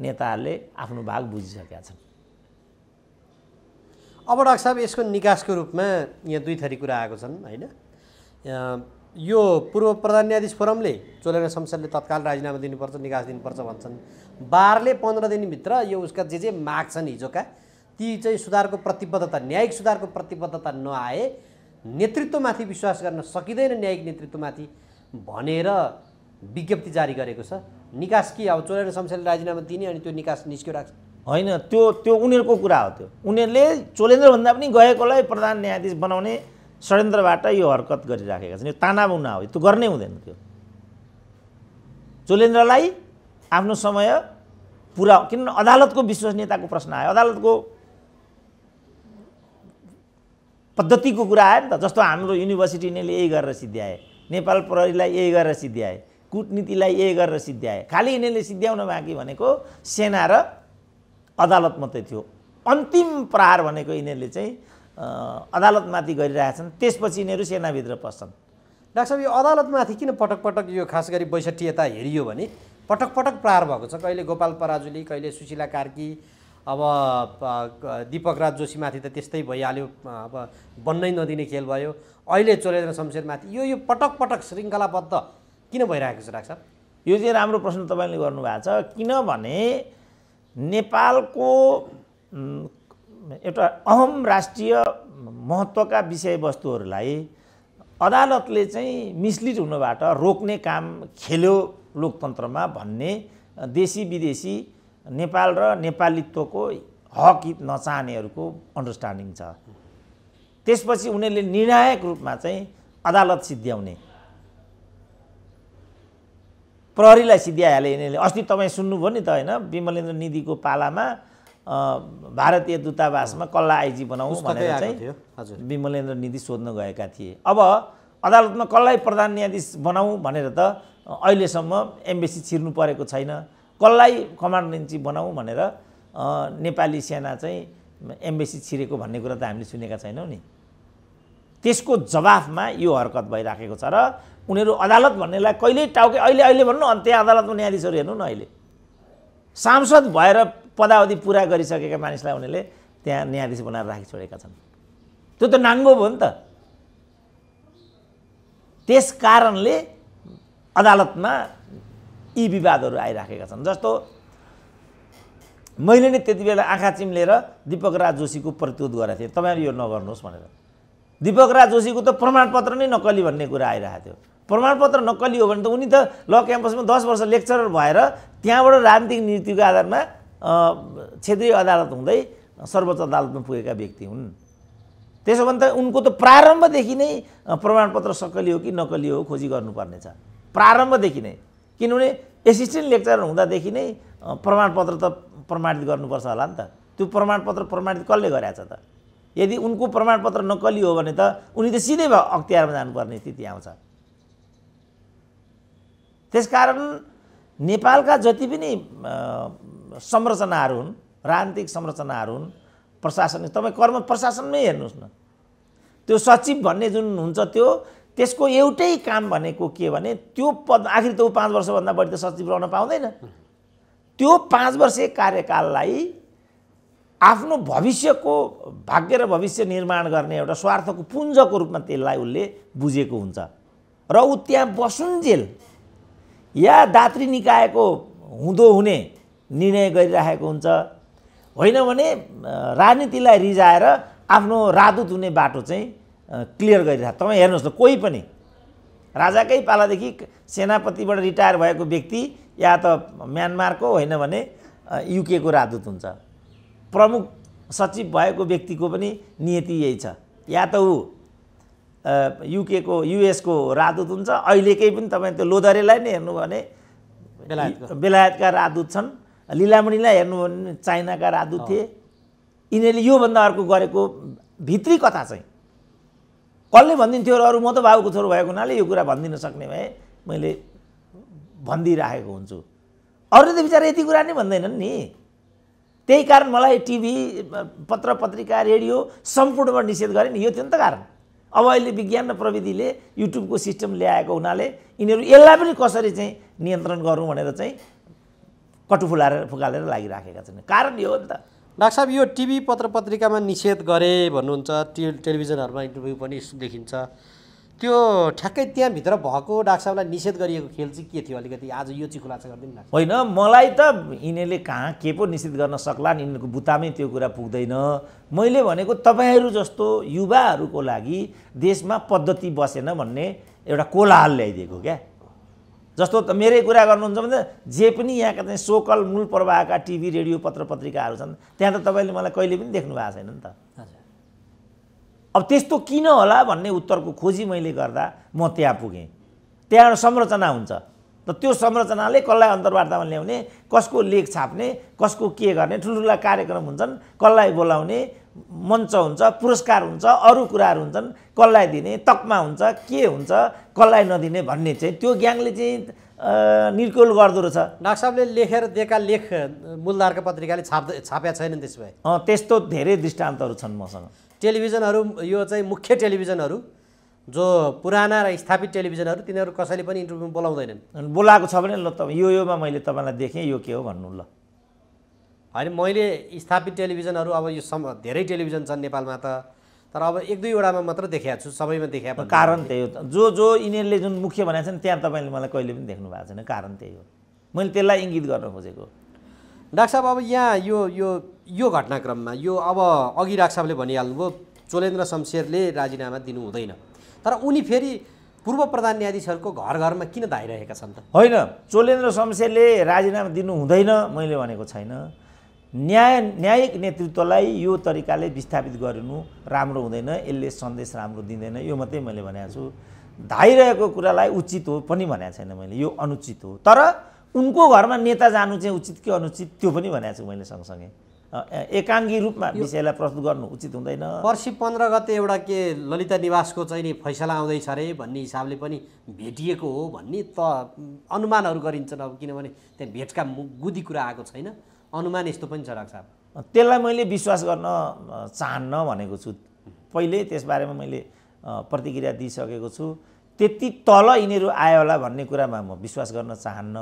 नेताहरूले आफ्नो भाग बुझिसकेका छन्। अब डाक्टर साहब यसको निकासको रूपमा यहाँ दुई थरी कुरा आएको छन् होइन। यो पूर्व प्रधान न्यायाधीश फोरमले चोलेन्द्र शमशेरले तत्काल राजीनामा दिनुपर्छ, निकास दिनुपर्छ भन्छन्। बारले 15 दिनभित्र यो उसका जे माग छन् हिजोका ती चाहिँ सुधारको प्रतिबद्धता, न्यायिक सुधारको प्रतिबद्धता नआए नेतृत्वमाथि विश्वास गर्न सकिँदैन न्यायिक नेतृत्वमाथि भनेर विज्ञप्ति जारी गरेको छ। निकास कि अब चोलेन्द्र शमशेरले राजीनामा दिने अनि त्यो निकास निस्क्यो राख्छ होइन, त्यो उनीहरूको कुरा हो। त्यो उनीहरूले चोलेन्द्रभन्दा पनि गएकोलाई प्रधान न्यायाधीश बनाउने षड्यन्त्रबाट यो हरकत गरिराखेका छन्। यो तानाबुना हो, त्यो गर्नै हुँदैन। त्यो चोलेन्द्रलाई आफ्नो समय पुरा, किनभने अदालतको विश्वसनीयताको प्रश्न आयो, अदालतको पद्धतिको कुरा आयो नि त। जस्तो हाम्रो युनिभर्सिटीले यही गरेर सिद्ध्याए, नेपाल प्रहरीलाई यही गरेर सिद्ध्याए, कूटनीतिलाई यही गरेर सिद्ध्याए। खालि यिनीहरूले सिद्ध्याउन बाँकी भनेको सेना र अदालत मात्रै थियो। अन्तिम प्रहार भनेको यिनीहरूले चाहिँ अदालतमाथि गरिरहेछन्, त्यसपछि यिनीहरू सेनाभित्र पस्छन्। डाक्टर साहब यो अदालतमाथि किन पटक पटक यो खास गरी 62 यता हेरियो भने पटक पटक प्रहार भएको छ। कहिले गोपाल पराजुली, कहिले सुशीला कार्की, अब दीपक राज जोशीमाथि त त्यस्तै भइहाल्यो, अब बन्नै नदिने खेल भयो। अहिले चोलेन्द्र शमशेरमाथि यो पटक पटक श्रृङ्खलाबद्ध किन भइरहेको छ डाक्टर साहब? यो चाहिँ राम्रो प्रश्न तपाईँले गर्नुभएको छ। किनभने नेपालको एउटा अहम राष्ट्रिय महत्त्वका विषयवस्तुहरूलाई अदालतले चाहिँ मिसलिड हुनबाट रोक्ने काम खेल्यो लोकतन्त्रमा भन्ने देशी विदेशी नेपाल र नेपालीत्वको हक हित नचाहनेहरूको अन्डरस्ट्यान्डिङ छ। त्यसपछि उनीहरूले निर्णायक रूपमा चाहिँ अदालत सिद्ध्याउने, प्रहरीलाई सिद्ध्याइहाले यिनीहरूले। अस्ति तपाईँ सुन्नुभयो नि त होइन, विमलेन्द्र निधिको पालामा भारतीय दूतावासमा कल्ला आइजी बनाऊ भनेर चाहिँ विमलेन्द्र निधि सोध्न गएका थिए। अब अदालतमा कसलाई प्रधान न्यायाधीश बनाऊ भनेर त अहिलेसम्म एम्बेसी छिर्नु परेको छैन। कसलाई कमान्डर इन चिफ बनाऊ भनेर नेपाली सेना चाहिँ एम्बेसी छिरेको भन्ने कुरा त हामीले सुनेका छैनौँ नि। त्यसको जवाफमा यो हरकत भइराखेको छ र उनीहरू अदालत भन्नेलाई कहिल्यै टाउके अहिले भन्नु न, त्यहाँ अदालतमा न्यायाधीशहरू हेर्नु न, अहिले सांसद भएर पदावधि पुरा गरिसकेका मानिसलाई उनीहरूले त्यहाँ न्यायाधीश बनाएर राखिछोडेका छन्। त्यो त नाङ्गो भयो नि त। त्यस कारणले अदालतमा यी विवादहरू आइराखेका छन्। जस्तो मैले नै त्यति बेला आँखा चिम्लेर दीपक राज जोशीको प्रतिरोध गरेको थिएँ, तपाईँहरू यो नगर्नुहोस् भनेर। दीपक राज जोशीको त प्रमाणपत्र नै नक्कली भन्ने कुरा आइरहेको थियो। प्रमाणपत्र नक्कली हो भने त उनी त ल क्याम्पसमा 10 वर्ष लेक्चरर भएर त्यहाँबाट राजनीतिक नीतिको आधारमा क्षेत्रीय अदालत हुँदै सर्वोच्च अदालतमा पुगेका व्यक्ति हुन्। त्यसो भने त उनको त प्रारम्भदेखि नै प्रमाणपत्र सक्कली हो कि नक्कली हो खोजी गर्नुपर्नेछ, प्रारम्भदेखि नै। किनभने एसिस्टेन्ट लेक्चरर हुँदादेखि नै प्रमाणपत्र त प्रमाणित गर्नुपर्छ होला नि त। त्यो प्रमाणपत्र प्रमाणित कसले गरेछ त? यदि उनको प्रमाणपत्र नक्कली हो भने त उनी त सिधै अख्तियारमा जानुपर्ने स्थिति आउँछ। त्यसकारण नेपालका जति पनि संरचनाहरू हुन्, राजनीतिक संरचनाहरू हुन्, प्रशासनिक, तपाईँ कर्म प्रशासनमै हेर्नुहोस् न, त्यो सचिव भन्ने जुन हुन्छ त्यसको एउटै काम भनेको के भने त्यो पद आखिर त 5 वर्षभन्दा बढी त सचिव रहन पाउँदैन। त्यो 5 वर्षीय कार्यकाललाई आफ्नो भविष्यको भाग्य र भविष्य निर्माण गर्ने एउटा स्वार्थको पुञ्जको रूपमा त्यसलाई उसले बुझेको हुन्छ र ऊ त्यहाँ बसुन्जेल या दात्री निकायको हुँदो हुने निर्णय गरिरहेको हुन्छ। होइन भने राजनीतिलाई रिजाएर आफ्नो राजदूत हुने बाटो चाहिँ क्लियर गरिरहेको। तपाईँ हेर्नुहोस् न, कोही पनि राजाकै पालादेखि सेनापतिबाट रिटायर भएको व्यक्ति या त म्यानमारको होइन भने युके को राजदूत हुन्छ। प्रमुख सचिव भएको व्यक्तिको पनि नियति यही छ, या त ऊ युके को युएस को राजदूत हुन्छ। अहिलेकै पनि तपाईँ त्यो लोधरेलाई नै हेर्नु भने बेलायतका राजदूत छन्, लीलामणिलाई हेर्नु भने चाइनाका राजदूत थिए। यिनीहरूले योभन्दा अर्को गरेको भित्री कथा चाहिँ कसले भनिदिन्थ्यो र अरू म त बाबुको छोरो भएको हुनाले यो कुरा भनिदिन सक्ने भए मैले भनिदिइराखेको हुन्छु। अरूले त बिचारा यति कुरा नै भन्दैनन् नि। त्यही कारण मलाई टिभी, पत्र पत्रिका, रेडियो सम्पूर्णमा निषेध गरे नि, यो थियो नि त कारण। अब अहिले विज्ञान र प्रविधिले युट्युबको सिस्टम ल्याएको हुनाले यिनीहरू यसलाई पनि कसरी चाहिँ नियन्त्रण गरौँ भनेर चाहिँ कटु फुकालेर लागिराखेका छन्। कारण यो हो नि त। डाक्टर साहब यो टिभी पत्र पत्रिकामा निषेध गरे भन्नुहुन्छ, टेलिभिजनहरूमा इन्टरभ्यू पनि देखिन्छ, त्यो ठ्याक्कै त्यहाँभित्र भएको डाक्टर साहबलाई निषेध गरिएको खेल चाहिँ के थियो? अलिकति आज यो चाहिँ खुलासा गरिदिनु न। होइन, मलाई त यिनीहरूले कहाँ के पो निषेध गर्न सक्लान्, यिनीहरूको बुतामै त्यो कुरा पुग्दैन। मैले भनेको तपाईँहरू जस्तो युवाहरूको लागि देशमा पद्धति बसेन भन्ने एउटा कोलाहल ल्याइदिएको क्या। जस्तो त मेरै कुरा गर्नुहुन्छ भने जे पनि यहाँका चाहिँ सोकल मूल प्रवाहका टिभी रेडियो पत्र पत्रिकाहरू छन्, त्यहाँ त तपाईँले मलाई कहिले पनि देख्नु भएको छैन नि त। अब त्यस्तो किन होला भन्ने उत्तरको खोजी मैले गर्दा म त्यहाँ पुगेँ। त्यहाँ एउटा संरचना हुन्छ, र त्यो संरचनाले कसलाई अन्तर्वार्तामा ल्याउने, कसको लेख छाप्ने, कसको के गर्ने, ठुल्ठुला कार्यक्रम हुन्छन्, कसलाई बोलाउने, मञ्च हुन्छ, पुरस्कार हुन्छ, अरू कुराहरू हुन्छन्, कसलाई दिने, तकमा हुन्छ, के हुन्छ, कसलाई नदिने भन्ने चाहिँ त्यो ग्याङले चाहिँ निर्कुल गर्दो रहेछ। डाक्टर साहबले लेखेर दिएका लेख मूलधारका पत्रिकाले छापेका छैनन्। त्यसो भए त्यस्तो धेरै दृष्टान्तहरू छन् मसँग। टेलिभिजनहरू, यो चाहिँ मुख्य टेलिभिजनहरू जो पुराना र स्थापित टेलिभिजनहरू, तिनीहरू कसैले पनि इन्टरभ्यू बोलाउँदैनन्। बोलाएको छ भने ल योमा मैले तपाईँलाई देखेँ, यो के हो भन्नु ल। होइन, मैले स्थापित टेलिभिजनहरू, अब यो धेरै टेलिभिजन छन् नेपालमा त, तर अब 1-2 मात्र देखेको छु, सबैमा देखेको। कारण त्यही हो, जो यिनीहरूले जुन मुख्य भनेको छन् त्यहाँ तपाईँले मलाई कहिले पनि देख्नु भएको छैन। कारण त्यही हो, मैले त्यसलाई इङ्गित गर्न खोजेको। डाक्टर साहब, अब यहाँ यो घटनाक्रममा यो अब अघि डाक्टर साहबले भनिहाल्नुभयो चोलेन्द्र शमशेरले राजीनामा दिनु हुँदैन, तर उनी फेरि पूर्व प्रधान न्यायाधीशहरूको घर घरमा किन धाइरहेका छन् त? होइन, चोलेन्द्र शमशेरले राजीनामा दिनु हुँदैन मैले भनेको छैन। न्यायिक नेतृत्वलाई यो तरिकाले विस्थापित गरिनु राम्रो हुँदैन, यसले सन्देश राम्रो दिँदैन, यो मात्रै मैले भनेको छु। धाइरहेको कुरालाई उचित हो पनि भनेको छैन मैले, यो अनुचित हो। तर उनको घरमा नेता जानु चाहिँ उचित कि अनुचित त्यो पनि भनेको छु मैले सँगसँगै। एकाङ्गी रूपमा विषयलाई प्रस्तुत गर्नु उचित हुँदैन। पर्सि 15 गते एउटा के ललिता निवासको चाहिँ नि फैसला आउँदैछ अरे भन्ने हिसाबले पनि भेटिएको हो भन्ने त अनुमानहरू गरिन्छन्। अब किनभने त्यहाँ भेटका गुदी कुरा आएको छैन, अनुमान यस्तो पनि छ डाक्टर साहब। त्यसलाई मैले विश्वास गर्न चाहन्न भनेको छु पहिले, त्यसबारेमा मैले प्रतिक्रिया दिइसकेको छु। त्यति तल यिनीहरू आयो होला भन्ने कुरामा म विश्वास गर्न चाहन्न,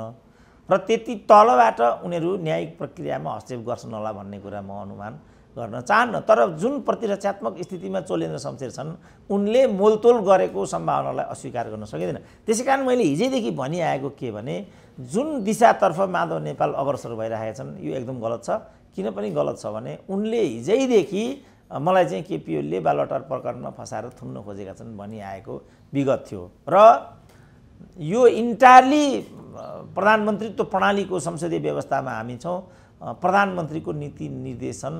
र त्यति तलबाट उनीहरू न्यायिक प्रक्रियामा हस्तक्षेप गर्छन् होला भन्ने कुरा म अनुमान गर्न चाहन्न। तर जुन प्रतिरक्षात्मक स्थितिमा चोलेन्द्र शमशेर छन्, उनले मोलतोल गरेको सम्भावनालाई अस्वीकार गर्न सकिँदैन। त्यसै कारण मैले हिजैदेखि भनिआएको के भने, जुन दिशातर्फ माधव नेपाल अग्रसर भइरहेका छन् यो एकदम गलत छ। किन पनि गलत छ भने उनले हिजैदेखि मलाई चाहिँ केपी ओलीले बालुवाटार प्रकरणमा फसाएर थुन्न खोजेका छन् भनिआएको विगत थियो, र यो इन्टायरली प्रधानमन्त्रीत्व प्रणालीको संसदीय व्यवस्थामा हामी छौँ। प्रधानमन्त्रीको नीति निर्देशन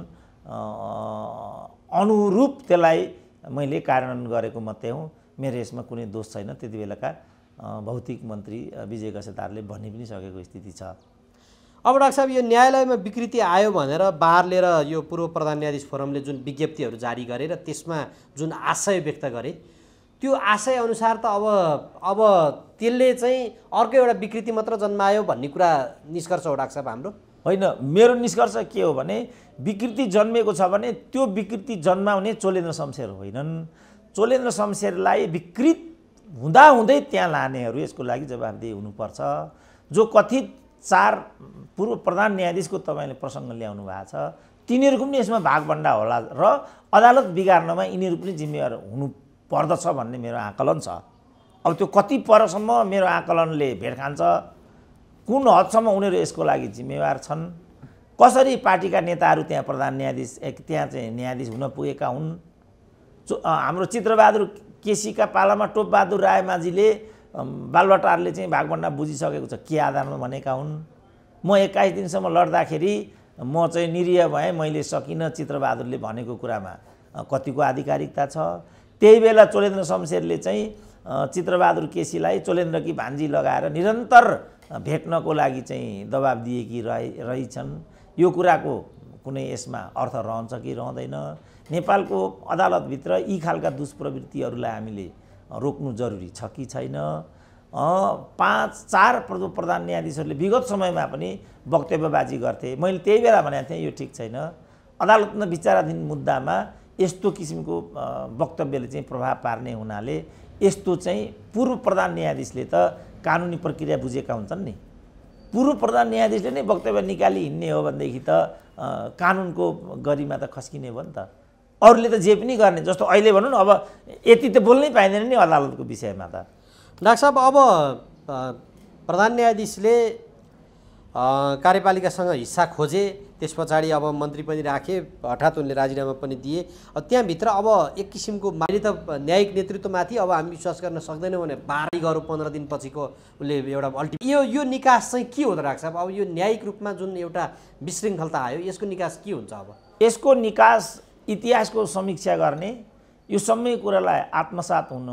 अनुरूप त्यसलाई मैले कार्यान्वयन गरेको मात्रै हुँ, मेरो यसमा कुनै दोष छैन। त्यति बेलाका भौतिक मन्त्री विजय गसेतारले भनि पनि सकेको स्थिति छ। अब डाक्टर साहब, यो न्यायालयमा विकृति आयो भनेर बारलेर यो पूर्व प्रधान न्यायाधीश फोरमले जुन विज्ञप्तिहरू जारी गरे र त्यसमा जुन आशय व्यक्त गरे, त्यो आशय अनुसार त अब त्यसले चाहिँ अर्को एउटा विकृति मात्र जन्मायो भन्ने कुरा निष्कर्ष हो डाक्टर साहब हाम्रो? होइन, मेरो निष्कर्ष के हो भने विकृति जन्मेको छ भने त्यो विकृति जन्माउने चोलेन्द्र शमशेर होइनन्। चोलेन्द्र शमशेरलाई विकृत हुँदाहुँदै त्यहाँ लानेहरू यसको लागि जवाफदेही हुनुपर्छ। जो कथित 4 पूर्व प्रधान न्यायाधीशको तपाईँले प्रसङ्ग ल्याउनु भएको छ, तिनीहरूको पनि यसमा भागभण्डा होला र अदालत बिगार्नमा यिनीहरू पनि जिम्मेवार हुनु पर्दछ भन्ने मेरो आकलन छ। अब त्यो कति परसम्म मेरो आकलनले भेट खान्छ, कुन हदसम्म उनीहरू यसको लागि जिम्मेवार छन्, कसरी पार्टीका नेताहरू त्यहाँ प्रधान न्यायाधीश त्यहाँ चाहिँ न्यायाधीश हुन पुगेका हुन्। हाम्रो चित्रबहादुर केसीका पालामा टोपबहादुर रायमाझीले बालुवाटारले चाहिँ भागभण्डा बुझिसकेको छ, के आधारमा भनेका हुन्। म 21 दिनसम्म लड्दाखेरि म चाहिँ निरीह भएँ, मैले सकिनँ चित्रबहादुरले भनेको कुरामा कतिको आधिकारिकता छ। त्यही बेला चोलेन्द्र शमशेरले चाहिँ चित्रबहादुर केसीलाई चोलेन्द्रकी भान्जी लगाएर निरन्तर भेट्नको लागि चाहिँ दबाब दिएकी रहेछन्। यो कुराको कुनै यसमा अर्थ रहन्छ कि रहँदैन। नेपालको अदालतभित्र यी खालका दुष्प्रवृत्तिहरूलाई हामीले रोक्नु जरुरी छ कि छैन। 5-4 प्रधान न्यायाधीशहरूले विगत समयमा पनि वक्तव्यबाजी गर्थे। मैले त्यही बेला भनेको थिएँ यो ठिक छैन। अदालतमा विचाराधीन मुद्दामा यस्तो किसिमको वक्तव्यले चाहिँ प्रभाव पार्ने हुनाले यस्तो चाहिँ पूर्व प्रधान न्यायाधीशले त कानुनी प्रक्रिया बुझेका हुन्छन् नि। पूर्व प्रधान न्यायाधीशले नै वक्तव्य निकाली हिँड्ने हो भनेदेखि त कानुनको गरिमा त खस्किने भयो नि त। अरूले त जे पनि गर्ने, जस्तो अहिले भनौँ न अब यति त बोल्नै पाइँदैन नि अदालतको विषयमा त। डाक्टर साहब, अब प्रधान न्यायाधीशले कार्यपालिकासँग हिस्सा खोजे, त्यस पछाडि अब मन्त्री पनि राखे, हठात उनले राजीनामा पनि दिए। त्यहाँभित्र अब एक किसिमको माथि त न्यायिक नेतृत्वमाथि अब हामी विश्वास गर्न सक्दैनौँ भने बाह्रै गरौँ 15 दिनपछिको उसले एउटा यो निकास चाहिँ के हो त डाक्टर साहब? अब यो न्यायिक रूपमा जुन एउटा विशृङ्खलता आयो, यसको निकास के हुन्छ? अब यसको निकास इतिहासको समीक्षा गर्ने, यो सबै कुरालाई आत्मसात हुन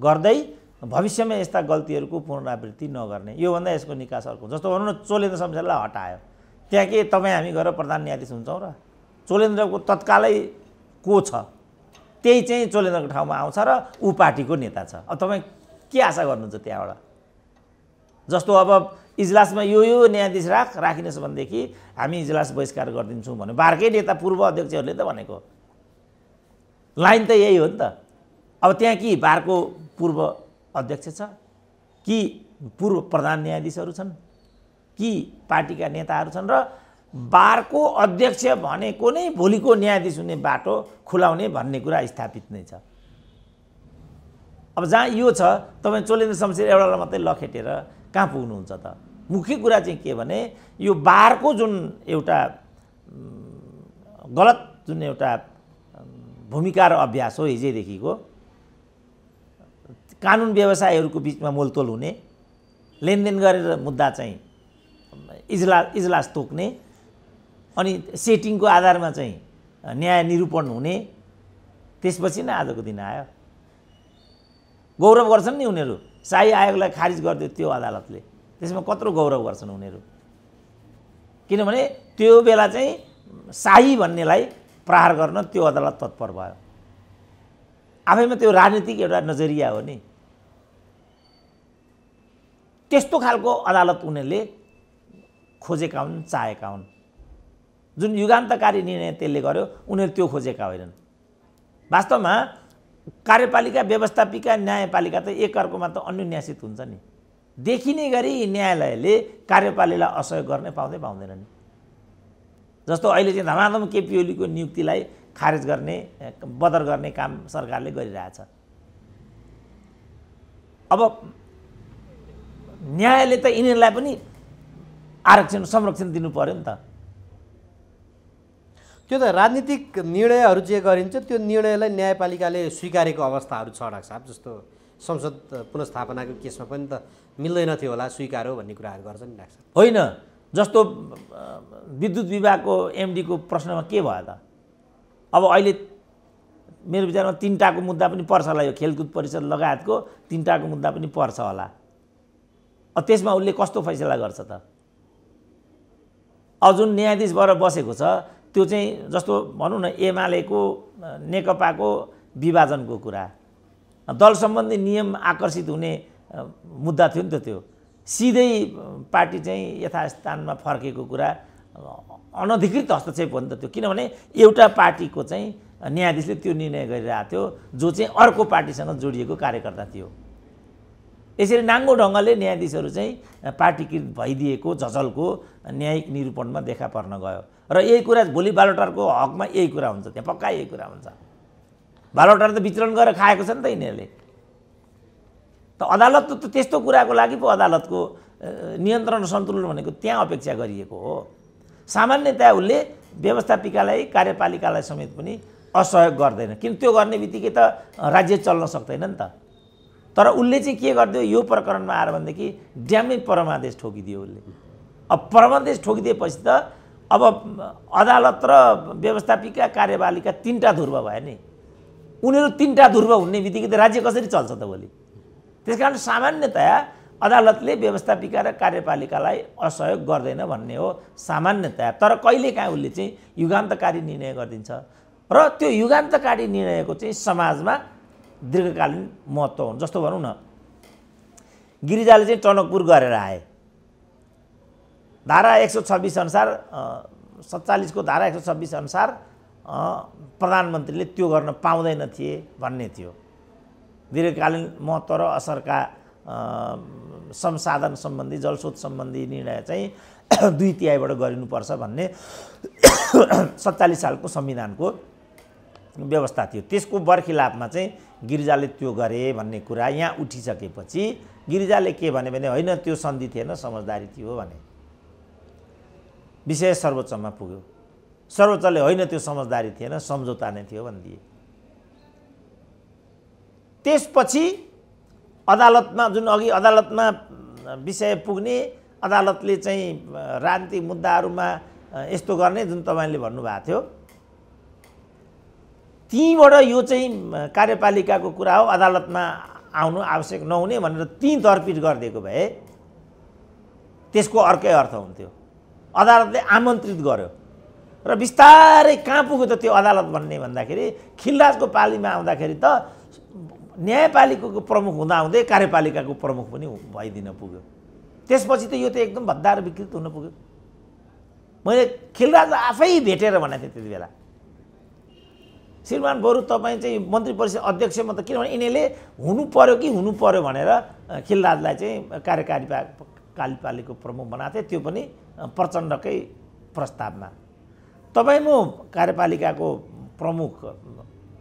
गर्दै भविष्यमा यस्ता गल्तीहरूको पुनरावृत्ति नगर्ने, योभन्दा यसको निकास अर्को। जस्तो भनौँ न, चोलेन्द्र शमशेरलाई हटायो, त्यहाँ के तपाईँ हामी गएर प्रधान न्यायाधीश हुन्छौँ र? चोलेन्द्रको तत्कालै को छ त्यही चाहिँ चोलेन्द्रको ठाउँमा आउँछ र ऊ पार्टीको नेता छ। अब तपाईँ के आशा गर्नुहुन्छ त्यहाँबाट? जस्तो अब इजलासमा यो न्यायाधीश राखिनुहोस् भनेदेखि हामी इजलास बहिष्कार गरिदिन्छौँ भने बारकै नेता पूर्व अध्यक्षहरूले त भनेको लाइन त यही हो नि त। अब त्यहाँ कि बारको पूर्व अध्यक्ष छ कि पूर्व प्रधान न्यायाधीशहरू छन् कि पार्टीका नेताहरू छन् र बारको अध्यक्ष भनेको नै भोलिको न्यायाधीश हुने बाटो खुलाउने भन्ने कुरा स्थापित नै छ। अब जहाँ यो छ, तपाईँ चोलेन्द्र शमशेर एउटालाई मात्रै लखेटेर कहाँ पुग्नुहुन्छ त? मुख्य कुरा चाहिँ के भने यो बारको जुन एउटा गलत जुन एउटा भूमिका र अभ्यास हो हिजैदेखिको, कानुन व्यवसायहरूको बिचमा मोलतोल हुने, लेनदेन गरेर मुद्दा चाहिँ इजलास तोक्ने, अनि सेटिङको आधारमा चाहिँ न्याय निरूपण हुने, त्यसपछि नै आजको दिन आयो। गौरव गर्छन् नि उनीहरू, शाही आयोगलाई खारिज गरिदियो त्यो अदालतले, त्यसमा कत्रो गौरव गर्छन् उनीहरू। किनभने त्यो बेला चाहिँ शाही भन्नेलाई प्रहार गर्न त्यो अदालत तत्पर भयो। आफैमा त्यो राजनीतिक एउटा नजरिया हो नि। त्यस्तो खालको अदालत उनीहरूले खोजेका हुन्, चाहेका हुन्। जुन युगान्तकारी निर्णय त्यसले गर्यो, उनीहरू त्यो खोजेका होइनन्। वास्तवमा कार्यपालिका, व्यवस्थापिका, न्यायपालिका त एकअर्कोमा त अन्योन्यासित हुन्छ नि। देखिने गरी न्यायालयले कार्यपालिकालाई असहयोग गर्ने पाउँदैन नि। जस्तो अहिले चाहिँ धमाधम केपी ओलीको नियुक्तिलाई खारेज गर्ने, बदर गर्ने काम सरकारले गरिरहेछ। अब न्यायालयले त यिनीहरूलाई पनि आरक्षण संरक्षण दिनु पर्यो नि त। त्यो त राजनीतिक निर्णयहरू जे गरिन्छ त्यो निर्णयलाई न्यायपालिकाले स्वीकारेको अवस्थाहरू छ डाक्टर साहब। जस्तो संसद पुनर्स्थापनाको केसमा पनि त मिल्दैन थियो होला, स्वीकार्यो भन्ने कुराहरू गर्छ नि डाक्टर साहब। होइन, जस्तो विद्युत विभागको एमडीको प्रश्नमा के भयो त? अब अहिले मेरो विचारमा 3टाको मुद्दा पनि पर्छ होला, यो खेलकुद परिषद लगायतको 3टाको मुद्दा पनि पर्छ होला। अब त्यसमा उसले कस्तो फैसला गर्छ त? अब जुन न्यायाधीश भएर बसेको छ त्यो चाहिँ जस्तो भनौँ न एमालेको नेकपाको विभाजनको कुरा, दल सम्बन्धी नियम आकर्षित हुने मुद्दा थियो नि त। त्यो सिधै पार्टी चाहिँ यथास्थानमा फर्केको कुरा अनधिकृत हस्तक्षेप हो नि त त्यो। किनभने एउटा पार्टीको चाहिँ न्यायाधीशले त्यो निर्णय गरिरहेको थियो जो चाहिँ अर्को पार्टीसँग जोडिएको कार्यकर्ता थियो। यसरी नाङ्गो ढङ्गले न्यायाधीशहरू चाहिँ पार्टीकृत भइदिएको झझलको न्यायिक निरूपणमा देखा पर्न गयो। र यही कुरा भोलि बालोटारको हकमा यही कुरा हुन्छ, त्यहाँ पक्का यही कुरा हुन्छ। बालोटार त विचलन गरेर खाएको छ नि त यिनीहरूले। त अदालत त त्यस्तो कुराको लागि पो अदालतको नियन्त्रण सन्तुलन भनेको त्यहाँ अपेक्षा गरिएको हो। सामान्यतया उसले व्यवस्थापिकालाई, कार्यपालिकालाई समेत पनि असहयोग गर्दैन, किन त्यो गर्ने बित्तिकै त राज्य चल्न सक्दैन नि त। तर उसले चाहिँ के गरिदियो यो प्रकरणमा आएर भनेदेखि ड्यामै परमादेश ठोकिदियो उसले। अब परमादेश ठोकिदिएपछि त अब अदालत र व्यवस्थापिका, कार्यपालिका 3टा ध्रुव भयो नि। उनीहरू 3टा ध्रुव हुने बित्तिकै त राज्य कसरी चल्छ त भोलि? त्यसकारण सामान्यतया अदालतले व्यवस्थापिका र कार्यपालिकालाई असहयोग गर्दैन भन्ने हो सामान्यतया। तर कहिलेकाहीँ उसले चाहिँ युगान्तकारी निर्णय गरिदिन्छ र त्यो युगान्तकारी निर्णयको चाहिँ समाजमा दीर्घकालीन महत्त्व हुन्छ। जस्तो भनौँ न, गिरिजाले चाहिँ टनकपुर गरेर आए, धारा 126 अनुसार 47 को धारा 126 अनुसार प्रधानमन्त्रीले त्यो गर्न पाउँदैन थिए भन्ने थियो। दीर्घकालीन महत्त्व र असरका संसाधन सम्बन्धी जलस्रोत सम्बन्धी निर्णय चाहिँ 2/3 गरिनुपर्छ भन्ने 47 सालको संविधानको व्यवस्था थियो। त्यसको बरखिलाफमा चाहिँ गिरिजाले त्यो गरे भन्ने कुरा यहाँ उठिसकेपछि गिरिजाले के भने होइन त्यो सन्धि थिएन, समझदारी थियो भने विषय सर्वोच्चमा पुग्यो। सर्वोच्चले होइन त्यो समझदारी थिएन, सम्झौता नै थियो भनिदिए। त्यसपछि अदालतमा जुन अघि अदालतमा विषय पुग्ने, अदालतले चाहिँ राजनीतिक मुद्दाहरूमा यस्तो गर्ने जुन तपाईँले भन्नुभएको थियो, तीबाट यो चाहिँ कार्यपालिकाको कुरा हो, अदालतमा आउनु आवश्यक नहुने भनेर ती तर्पित गरिदिएको भए त्यसको अर्कै अर्थ हुन्थ्यो। अदालतले आमन्त्रित गर्यो र बिस्तारै कहाँ पुग्यो त त्यो अदालत भन्ने भन्दाखेरि खिलराजको पालीमा आउँदाखेरि त न्यायपालिकाको प्रमुख हुँदाहुँदै कार्यपालिकाको प्रमुख पनि भइदिन पुग्यो। त्यसपछि त यो त एकदम भद्दा र विकृत हुन पुग्यो। मैले खिलराज आफै भेटेर भनेको थिएँ त्यति बेला, श्रीमान बरु तपाईँ चाहिँ मन्त्री परिषद अध्यक्षमा त किनभने यिनीहरूले हुनु पर्यो कि हुनु पर्यो भनेर खिलराजलाई चाहिँ कार्यपालिकाको प्रमुख बनाएको थिए, त्यो पनि प्रचण्डकै प्रस्तावमा। तपाईँ म कार्यपालिकाको प्रमुख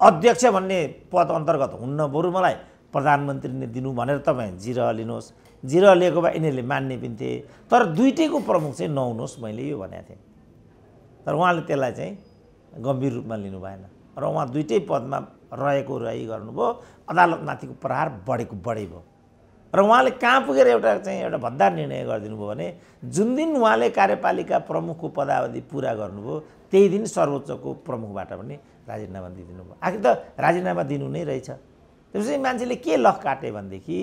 अध्यक्ष भन्ने पद अन्तर्गत हुन्न, बरु मलाई प्रधानमन्त्रीले दिनु भनेर तपाईँ जिरह लिनुहोस्। जिरह लिएको भए यिनीहरूले मान्ने पनि थिए, तर दुईटैको प्रमुख चाहिँ नहुनुहोस्, मैले यो भनेको थिएँ। तर उहाँले त्यसलाई चाहिँ गम्भीर रूपमा लिनु भएन र उहाँ दुईटै पदमा रहेको रही गर्नुभयो। अदालतमाथिको प्रहार बढेको बढै भयो र उहाँले कहाँ पुगेर एउटा भद्दा निर्णय गरिदिनु भयो भने जुन दिन उहाँले कार्यपालिका प्रमुखको पदावधि पुरा गर्नुभयो त्यही दिन सर्वोच्चको प्रमुखबाट पनि राजीनामा दिइदिनु भयो। आखिर त राजीनामा दिनु नै रहेछ। त्यसपछि मान्छेले के लख काटे भनेदेखि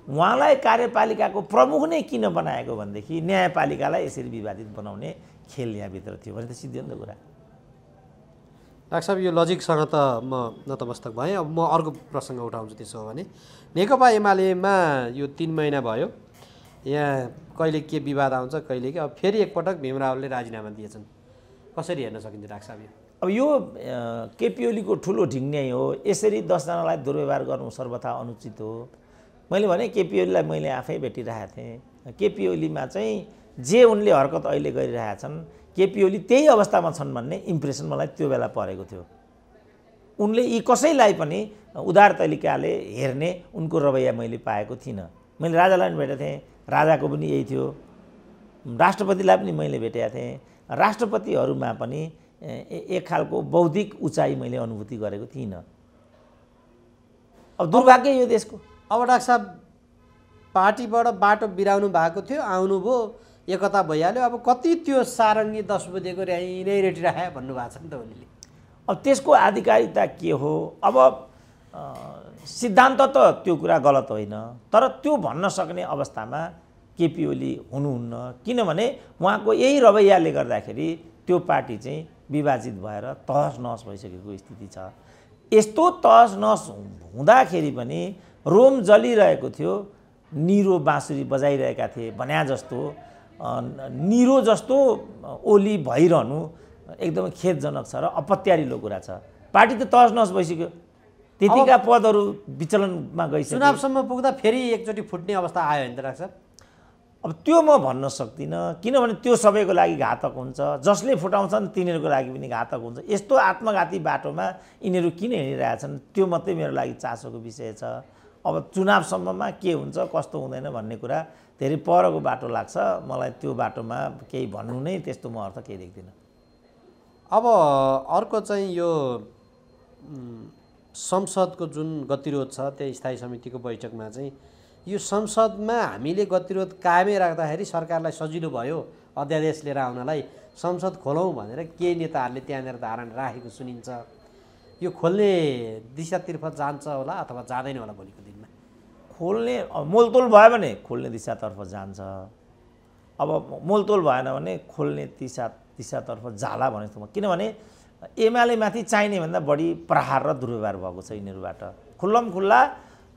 उहाँलाई कार्यपालिकाको प्रमुख नै किन बनाएको भनेदेखि न्यायपालिकालाई यसरी विवादित बनाउने खेल यहाँभित्र थियो भने त सिद्धि हो नि त कुरा। डाक्टर साहब, यो लजिकसँग त म नतमस्तक भएँ। अब म अर्को प्रसङ्ग उठाउँछु। त्यसो हो भने नेकपा एमालेमा यो 3 महिना भयो, यहाँ कहिले के विवाद आउँछ कहिले के। अब फेरि एकपटक भीम रावलले राजीनामा दिएछन्, कसरी हेर्न सकिन्छ डाक्टर साहब? अब यो केपी ओलीको ठुलो ढिङ्ग्याइ हो। यसरी 10 जनालाई दुर्व्यवहार गर्नु सर्वथा अनुचित हो। मैले भने केपी ओलीलाई मैले आफै भेटिरहेको थिएँ। केपी ओलीमा चाहिँ जे उनले हरकत अहिले गरिरहेका छन्, केपी ओली त्यही अवस्थामा छन् भन्ने इम्प्रेसन मलाई त्यो बेला परेको थियो। उनले यी कसैलाई पनि उदार तरिकाले हेर्ने उनको रवैया मैले पाएको थिइनँ। मैले राजालाई पनि भेटेको थिएँ, राजाको पनि यही थियो। राष्ट्रपतिलाई पनि मैले भेटेका थिएँ। राष्ट्रपतिहरूमा पनि एक खालको बौद्धिक उचाइ मैले अनुभूति गरेको थिइनँ। अब दुर्भाग्य यो देशको। अब डाक्टर साहब, पार्टीबाट बाटो बिराउनु भएको थियो, आउनुभयो, एकता भइहाल्यो। अब कति त्यो सारङ्गी 10 बजेको नै रेटिराख्यो भन्नुभएको छ नि त उनीले। अब त्यसको आधिकारिकता के हो? अब सिद्धान्त त त्यो कुरा गलत होइन, तर त्यो भन्न सक्ने अवस्थामा केपी ओली हुनुहुन्न। किनभने उहाँको यही रवैयाले गर्दाखेरि त्यो पार्टी चाहिँ विभाजित भएर तहस नहस भइसकेको स्थिति छ। यस्तो तहस नहस हुँदाखेरि पनि रोम जलिरहेको थियो, निरो बाँसुरी बजाइरहेका थिए भन्या जस्तो, निरो जस्तो ओली भइरहनु एकदमै खेदजनक छ र अपत्यारिलो कुरा छ। पार्टी त तहस नहस भइसक्यो, त्यतिका पदहरू विचलनमा गइसक्यो। चुनावसम्म पुग्दा फेरि एकचोटि फुट्ने अवस्था आयो भने त डाक्टर साहब? अब त्यो म भन्न सक्दिनँ, किनभने त्यो सबैको लागि घातक हुन्छ। जसले फुटाउँछन् तिनीहरूको लागि पनि घातक हुन्छ। यस्तो आत्मघाती बाटोमा यिनीहरू किन हिँडिरहेछन् त्यो मात्रै मेरो लागि चासोको विषय छ। अब चुनावसम्ममा के हुन्छ कस्तो हुँदैन भन्ने कुरा धेरै परको बाटो लाग्छ। मलाई त्यो बाटोमा केही भन्नु नै त्यस्तो म अर्थ केही देख्दिनँ। अब अर्को चाहिँ यो संसदको जुन गतिरोध छ, त्यो स्थायी समितिको बैठकमा चाहिँ यो संसदमा हामीले गतिरोध कायमै राख्दाखेरि सरकारलाई सजिलो भयो अध्यादेश लिएर आउनलाई। संसद खोलौँ भनेर केही नेताहरूले त्यहाँनिर धारणा राखेको सुनिन्छ। यो खोल्ने दिशातर्फ जान्छ होला अथवा जाँदैन होला भोलिको दिनमा? खोल्ने मोलतोल भयो भने खोल्ने दिशातर्फ जान्छ। अब मोलतोल भएन भने खोल्ने दिशातर्फ जाला भनेको म। किनभने एमाले माथि चाहिने भन्दा बढी प्रहार र दुर्व्यवहार भएको छ यिनीहरूबाट। खुल्लम खुल्ला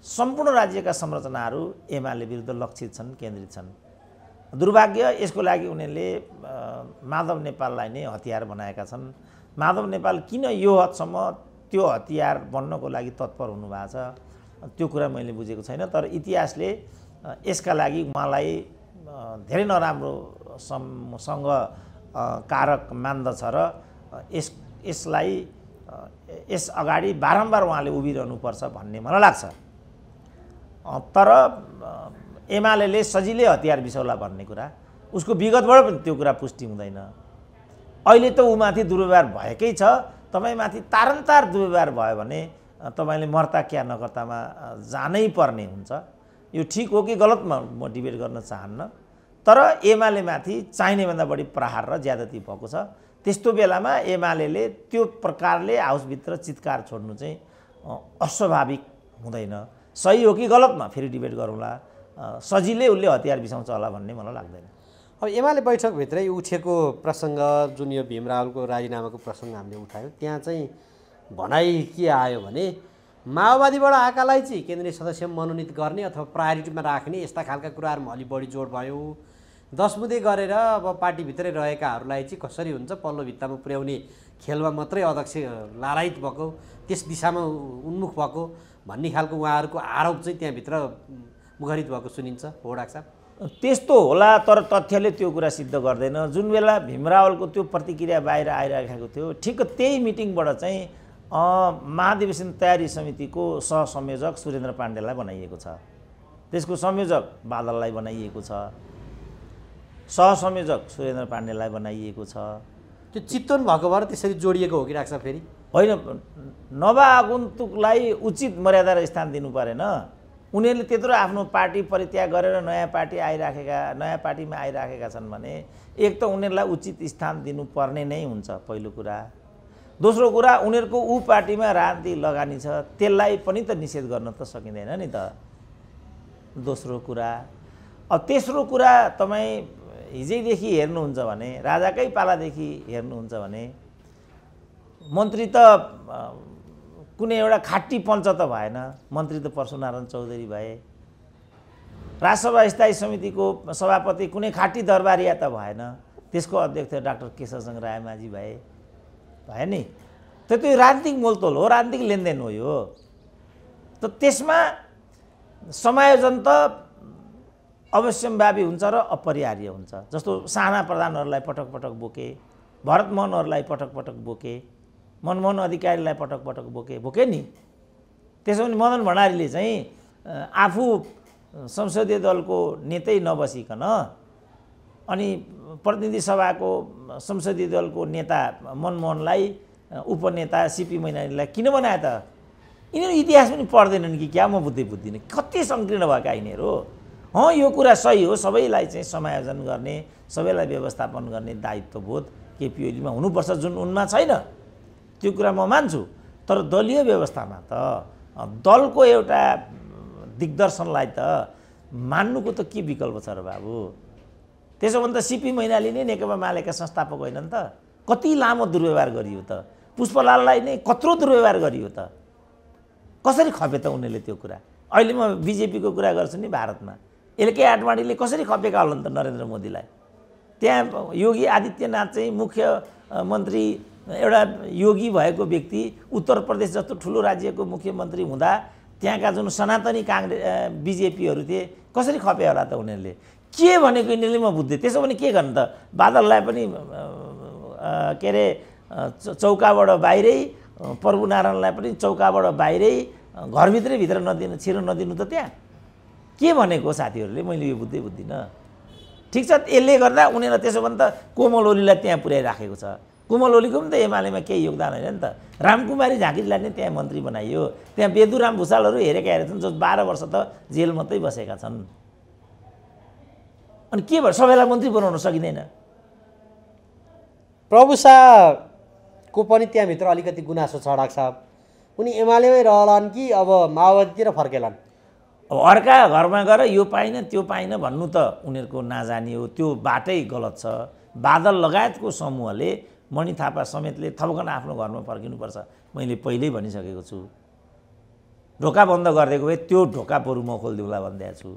सम्पूर्ण राज्यका संरचनाहरू एमाले विरुद्ध लक्षित छन्, केन्द्रित छन्। दुर्भाग्य यसको लागि उनीहरूले माधव नेपाललाई नै हतियार बनाएका छन्। माधव नेपाल किन यो हदसम्म त्यो हतियार बन्नको लागि तत्पर हुनुभएको छ त्यो कुरा मैले बुझेको छैन। तर इतिहासले यसका लागि उहाँलाई धेरै नराम्रो सँग कारक मान्दछ र यसलाई यस अगाडि बारम्बार उहाँले उभिरहनुपर्छ भन्ने मलाई लाग्छ। तर एमाले सजिलै हतियार बिसाउला भन्ने कुरा उसको विगतबाट पनि त्यो कुरा पुष्टि हुँदैन। अहिले त उमाथि दुर्व्यवहार भएकै छ, तपाईँमाथि तारन्तार दुर्व्यवहार भयो भने तपाईँले मर्ता क्या नकर्तामा जानै पर्ने हुन्छ। यो ठिक हो कि गलत म डिबेट गर्न चाहन्न, तर एमाले माथि चाहिने भन्दा बढी प्रहार र ज्यादती भएको छ। त्यस्तो बेलामा एमाले त्यो प्रकारले हाउसभित्र चित्कार छोड्नु चाहिँ अस्वाभाविक हुँदैन। सही हो कि गलतमा फेरि डिबेट गरौँला, सजिलै उसले हतियार बिसाउँछ होला भन्ने मलाई लाग्दैन। अब एमाले बैठकभित्रै उठेको प्रसङ्ग जुन यो भीम रावलको राजीनामाको प्रसङ्ग हामीले उठायो, त्यहाँ चाहिँ भनाइ के आयो भने माओवादीबाट आएकालाई चाहिँ केन्द्रीय सदस्य मनोनित गर्ने अथवा प्रायोरिटीमा राख्ने यस्ता खालका कुराहरूमा अलि बढी जोड भयो। 10 बुँदे गरेर अब पार्टीभित्रै रहेकाहरूलाई चाहिँ कसरी हुन्छ पल्लो भित्तामा पुर्याउने खेलमा मात्रै अध्यक्ष लालायित भएको, त्यस दिशामा उन्मुख भएको भन्ने खालको उहाँहरूको आरोप चाहिँ त्यहाँभित्र मुखरित भएको सुनिन्छ। हो डाक्टर साहब? त्यस्तो होला, तर तथ्यले त्यो कुरा सिद्ध गर्दैन। जुन बेला भीम रावलको त्यो प्रतिक्रिया बाहिर आइरहेको थियो, ठिक त्यही मिटिङबाट चाहिँ महाधिवेशन तयारी समितिको सहसंयोजक सुरेन्द्र पाण्डेलाई बनाइएको छ, त्यसको संयोजक बादललाई बनाइएको छ, सहसंयोजक सुरेन्द्र पाण्डेलाई बनाइएको छ। त्यो चित्तवन भएको भएर त्यसरी जोडिएको हो कि डाक्टर साहब? फेरि होइन, नवआगन्तुकलाई उचित मर्यादा र स्थान दिनु परेन। उनीहरूले त्यत्रो आफ्नो पार्टी परित्याग गरेर नयाँ पार्टीमा आइराखेका छन् भने एक त उनीहरूलाई उचित स्थान दिनुपर्ने नै हुन्छ पहिलो कुरा। दोस्रो कुरा, उनीहरूको पार्टीमा राजनीति लगानी छ, त्यसलाई पनि त निषेध गर्न त सकिँदैन नि त। दोस्रो कुरा। अब तेस्रो कुरा, तपाईँ हिजैदेखि हेर्नुहुन्छ भने, राजाकै पालादेखि हेर्नुहुन्छ भने मन्त्री त कुनै एउटा खाटी पञ्च त भएन, मन्त्री त परशुनारायण चौधरी भए। राजसभा स्थायी समितिको सभापति कुनै खाटी दरबारिया त भएन, त्यसको अध्यक्ष डाक्टर केशवचन्द्र रायमाझी भए नि। त त्यो राजनीतिक मोलतोल हो, राजनीतिक लेनदेन हो यो। त त्यसमा समायोजन त अवश्यम्भावी हुन्छ र अपरिहार्य हुन्छ। जस्तो साना प्रधानहरूलाई पटक पटक बोके, भरत मोहनहरूलाई पटक पटक बोके, मनमोहन अधिकारीलाई पटक पटक बोके नि। त्यसो भने मदन भण्डारीले चाहिँ आफू संसदीय दलको नेतै नबसिकन अनि प्रतिनिधि सभाको संसदीय दलको नेता मनमोहनलाई उपनेता सीपी मैनालीलाई किन बनाए त? यिनीहरू इतिहास पनि पढ्दैनन् कि क्या? म बुझ्दिनँ। कति सङ्कीर्ण भएका यिनीहरू। यो कुरा सही हो, सबैलाई चाहिँ समायोजन गर्ने, सबैलाई व्यवस्थापन गर्ने दायित्वबोध केपी ओलीमा हुनुपर्छ, जुन उनमा छैन। त्यो कुरा म मान्छु। तर दलीय व्यवस्थामा त दलको एउटा दिग्दर्शनलाई त मान्नुको त के विकल्प छ र बाबु? त्यसो भने त सीपी मैनाली नै नेकपा मालेका संस्थापक होइनन् त? कति लामो दुर्व्यवहार गरियो त? पुष्पलाललाई नै कत्रो दुर्व्यवहार गरियो त? कसरी खपे त उनीहरूले त्यो कुरा? अहिले म बिजेपीको कुरा गर्छु नि, भारतमा एलके आडवाणीले कसरी खपेका होलान् त नरेन्द्र मोदीलाई? त्यहाँ योगी आदित्यनाथ चाहिँ मुख्यमन्त्री, एउटा योगी भएको व्यक्ति, उत्तर प्रदेश जस्तो ठुलो राज्यको मुख्यमन्त्री हुँदा त्यहाँका जुन सनातनी बिजेपीहरू थिए, कसरी खपे होला त उनीहरूले? के भनेको यिनीहरूले म बुझ्दै। त्यसो भने के गर्नु त? बादललाई पनि के अरे चौकाबाट बाहिरै, प्रभुनारायणलाई पनि चौकाबाट बाहिरै, भित्र नदिनु, छिर्न नदिनु त त्यहाँ? के भनेको साथीहरूले? मैले यो बुझ्दिनँ। ठिक छ, यसले गर्दा उनीहरूलाई त्यसो भने त कोमल ओलीलाई त्यहाँ पुर्याइराखेको छ। कोमल ओलीको पनि त एमालेमा केही योगदान होइन नि त। रामकुमारी झाँक्रीलाई नै त्यहाँ मन्त्री बनाइयो। त्यहाँ बेदुराम भुषालहरू हेरेका छन्, जो 12 वर्ष त जेल मात्रै बसेका छन्। अनि के भयो? सबैलाई मन्त्री बनाउन सकिँदैन? प्रभु शाहको पनि त्यहाँभित्र अलिकति गुनासो छ डाक्टर साहब। उनी एमालेमै रहलान् कि अब माओवादीतिर फर्केलान्? अब अर्का घरमा गएर यो पाइन त्यो पाइन भन्नु त उनीहरूको नाजानी हो, त्यो बाटै गलत छ। बादल लगायतको समूहले, मणि थापा समेतले थपकन आफ्नो घरमा फर्किनुपर्छ, मैले पहिल्यै भनिसकेको छु। ढोका बन्द गरिदिएको भए त्यो ढोका बरु म खोलिदिउँला भनिदिएको छु।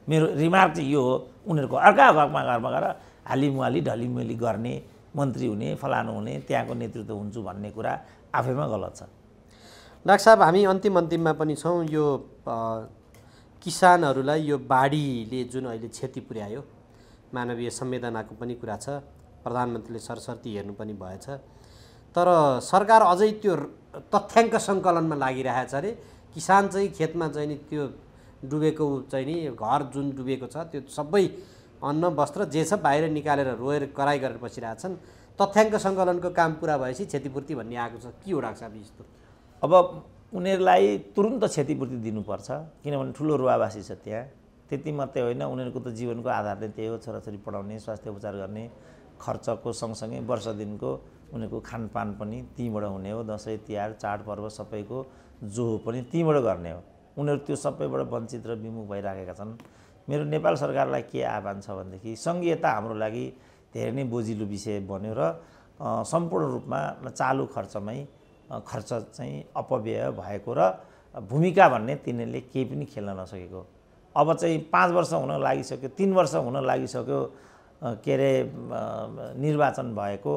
मेरो रिमार्क चाहिँ यो हो, उनीहरूको अर्का घरमा गएर हालिमुहाली ढलिमुहाली गर्ने, मन्त्री हुने, फलानु हुने, त्यहाँको नेतृत्व हुन्छु भन्ने कुरा आफैमा गलत छ। डाक्टर साहब, हामी अन्तिममा पनि छौँ। यो किसानहरूलाई यो बाढीले जुन अहिले क्षति पुर्यायो, मानवीय संवेदनाको पनि कुरा छ, प्रधानमन्त्रीले सरसर्ती हेर्नु पनि भएछ, तर सरकार अझै त्यो तथ्याङ्क सङ्कलनमा लागिरहेछ अरे। किसान चाहिँ खेतमा चाहिँ नि त्यो डुबेको चाहिँ नि घर जुन डुबेको छ त्यो सबै अन्न वस्त्र जे छ बाहिर निकालेर रोएर कराई गरेर बसिरहेछन्। तथ्याङ्क सङ्कलनको काम पुरा भएपछि क्षतिपूर्ति भन्ने आएको छ। के हो डाक्टर साहब यस्तो? अब उनीहरूलाई तुरुन्त क्षतिपूर्ति दिनुपर्छ, किनभने ठुलो रुवावासी छ त्यहाँ। त्यति मात्रै होइन, उनीहरूको त जीवनको आधार नै त्यही हो, छोराछोरी पढाउने, स्वास्थ्य उपचार गर्ने, खर्चको सँगसँगै वर्ष दिनको उनीहरूको खानपान पनि त्यहीँबाट हुने हो। दसैँ तिहार चाडपर्व सबैको जोहो पनि त्यहीँबाट गर्ने हो। उनीहरू त्यो सबैबाट वञ्चित र विमुख भइराखेका छन्। मेरो नेपाल सरकारलाई के आह्वान छ भनेदेखि सङ्घीयता हाम्रो लागि धेरै नै बोजिलो विषय बन्यो र सम्पूर्ण रूपमा चालु खर्चमै खर्च चाहिँ अपव्यय भएको र भूमिका भन्ने तिनीहरूले केही पनि खेल्न नसकेको। अब चाहिँ 5 वर्ष हुन लागिसक्यो, 3 वर्ष हुन लागिसक्यो के अरे निर्वाचन भएको।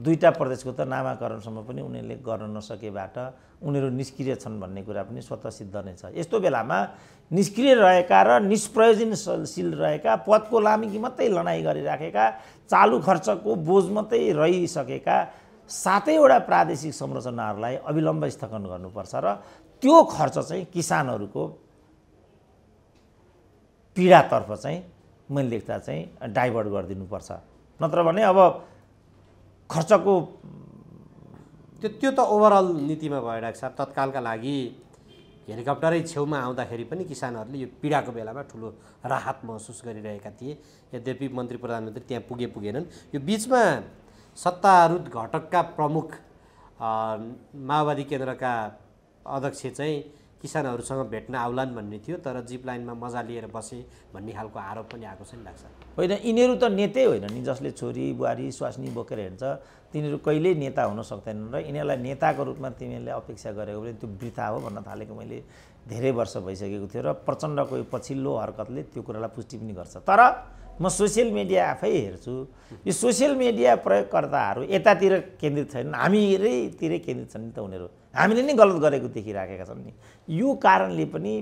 2टा प्रदेशको त नामाकरणसम्म पनि उनीहरूले गर्न नसकेबाट उनीहरू निष्क्रिय छन् भन्ने कुरा पनि स्वतः सिद्ध नै छ। यस्तो बेलामा निष्क्रिय रहेका र निष्प्रयोजनशील रहेका, पदको लामिकी मात्रै लडाइँ गरिराखेका, चालु खर्चको बोझ मात्रै रहिसकेका 7वटा प्रादेशिक संरचनाहरूलाई अविलम्ब स्थगन गर्नुपर्छ र त्यो खर्च चाहिँ किसानहरूको पीडातर्फ चाहिँ मैले लेख्दा चाहिँ डाइभर्ट गरिदिनुपर्छ। नत्र भने अब खर्चको त्यो त ओभरअल नीतिमा भयो डाक्टर साहब। तत्कालका लागि हेलिकप्टरै छेउमा आउँदाखेरि पनि किसानहरूले यो पीडाको बेलामा ठुलो राहत महसुस गरिरहेका थिए। यद्यपि मन्त्री प्रधानमन्त्री त्यहाँ पुगेनन्। यो बिचमा सत्तारूढ घटकका प्रमुख माओवादी केन्द्रका अध्यक्ष चाहिँ किसानहरूसँग भेट्न आउलान् भन्ने थियो, तर जिप लाइनमा मजा लिएर बसे भन्ने खालको आरोप पनि आएको छ नि डाक्टर साहब। होइन, यिनीहरू त नेतै होइन नि। जसले छोरी बुहारी स्वास्नी बोकेर हिँड्छ तिनीहरू कहिल्यै नेता हुन सक्दैनन् र यिनीहरूलाई नेताको रूपमा तिमीहरूले अपेक्षा गरेको पनि त्यो वृथा हो भन्न थालेको मैले धेरै वर्ष भइसकेको थियो र प्रचण्डको यो पछिल्लो हरकतले त्यो कुरालाई पुष्टि पनि गर्छ। तर म सोसियल मिडिया आफै हेर्छु, यो सोसियल मिडिया प्रयोगकर्ताहरू यतातिर केन्द्रित छैनन्, हामीतिरै केन्द्रित छन् नि त उनीहरू। हामीले नै गलत गरेको देखिराखेका छन् नि। यो कारणले पनि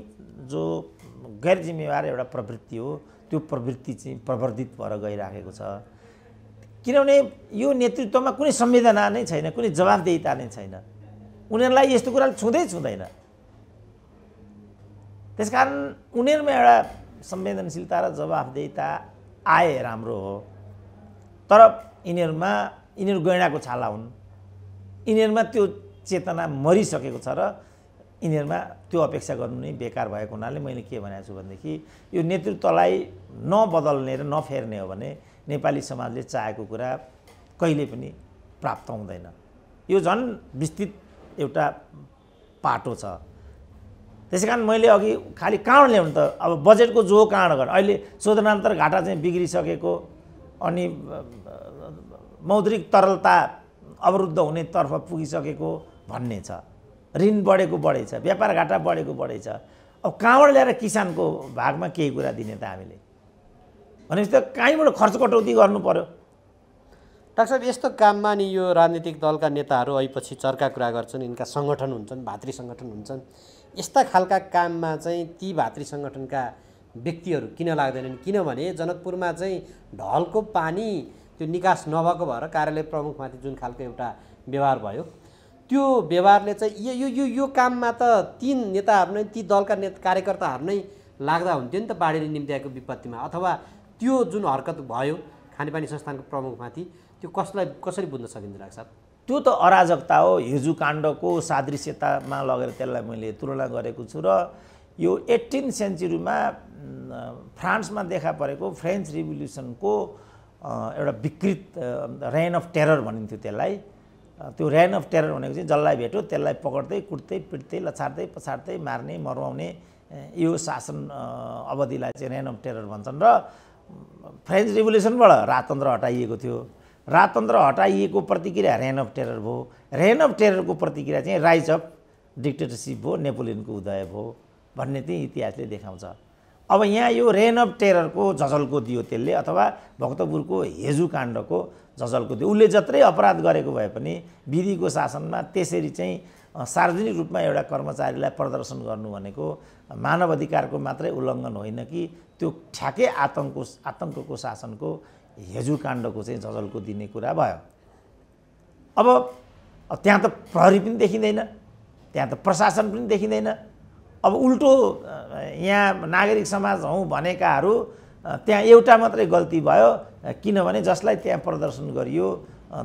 जो गैर जिम्मेवार एउटा प्रवृत्ति हो त्यो प्रवृत्ति चाहिँ प्रवर्धित भएर गइराखेको छ। किनभने यो नेतृत्वमा कुनै संवेदना नै छैन, कुनै जवाबदेहिता नै छैन। उनीहरूलाई यस्तो कुराले छुँदैन। त्यसकारण उनीहरूमा एउटा संवेदनशीलता र जवाबदेहिता आए राम्रो हो। तर यिनीहरू गैँडाको छाला हुन्। यिनीहरूमा त्यो चेतना मरिसकेको छ र यिनीहरूमा त्यो अपेक्षा गर्नु नै बेकार भएको हुनाले मैले के भनेको छु भनेदेखि यो नेतृत्वलाई नबदल्ने र नफेर्ने हो भने नेपाली समाजले चाहेको कुरा कहिले पनि प्राप्त हुँदैन। यो झन् विस्तृत एउटा पाटो छ। त्यसैकारण मैले अघि खालि काँड ल्याउनु त अब बजेटको जो काँड गर्न अहिले शोधनान्तर घाटा चाहिँ बिग्रिसकेको अनि मौद्रिक तरलता अवरुद्ध हुनेतर्फ पुगिसकेको भन्ने छ। ऋण बढेको छ, व्यापार घाटा बढेको छ। अब कहाँबाट ल्याएर किसानको भागमा केही कुरा दिने त हामीले? भनेपछि त कहीँबाट खर्च कटौती गर्नु पर्यो। डाक्टर साहब, यस्तो काममा नि यो राजनीतिक दलका नेताहरू ऐपछि चर्का कुरा गर्छन्, यिनका सङ्गठन हुन्छन्, भातृ सङ्गठन हुन्छन्। यस्ता खालका काममा चाहिँ ती भातृ सङ्गठनका व्यक्तिहरू किन लाग्दैनन्? किनभने जनकपुरमा चाहिँ ढलको पानी त्यो निकास नभएको भएर कार्यालय प्रमुखमाथि जुन खालको एउटा व्यवहार भयो, त्यो व्यवहारले चाहिँ यो काममा त ती नेताहरू नै, ती दलका कार्यकर्ताहरू नै लाग्दा हुन्थ्यो नि त बाढीले निम्त्याएको विपत्तिमा। अथवा त्यो जुन हरकत भयो खानेपानी संस्थानको प्रमुखमाथि, त्यो कसरी बुझ्न सकिन्छ डाक्टर साहब? त्यो त अराजकता हो। हिजो काण्डको सादृश्यतामा लगेर त्यसलाई मैले तुलना गरेको छु र यो 18th सेन्चुरीमा फ्रान्समा देखा परेको फ्रेन्च रिभोल्युसनको एउटा विकृत रेन अफ टेरर भनिन्थ्यो त्यसलाई। त्यो रेन अफ टेरर भनेको चाहिँ जसलाई भेट्यो त्यसलाई पकड्दै कुट्दै पिट्दै लछार्दै पछार्दै मार्ने मर्वाउने यो शासन अवधिलाई चाहिँ रेन अफ टेरर भन्छन्। र फ्रेन्च रिभोल्युसनबाट राजतन्त्र हटाइएको थियो। राजतन्त्र हटाइएको प्रतिक्रिया रेन अफ टेरर भयो। रेन अफ टेररको प्रतिक्रिया चाहिँ राइज अफ डिक्टेटरसिप भयो, नेपोलियनको उदय भयो भन्ने चाहिँ इतिहासले देखाउँछ। अब यहाँ यो रेन अफ टेररको झझल्को दियो त्यसले, अथवा भक्तपुरको हेजु काण्डको झझल्को दियो। उसले जत्रै अपराध गरेको भए पनि विधिको शासनमा त्यसरी चाहिँ सार्वजनिक रूपमा एउटा कर्मचारीलाई प्रदर्शन गर्नु भनेको मानव अधिकारको मात्रै उल्लङ्घन होइन कि त्यो ठ्याक्कै आतङ्कको शासनको हेजु काण्डको चाहिँ झझल्को दिने कुरा भयो। अब त्यहाँ त प्रहरी पनि देखिँदैन, त्यहाँ त प्रशासन पनि देखिँदैन। अब उल्टो यहाँ नागरिक समाज हौँ भनेकाहरू त्यहाँ एउटा मात्रै गल्ती भयो, किनभने जसलाई त्यहाँ प्रदर्शन गरियो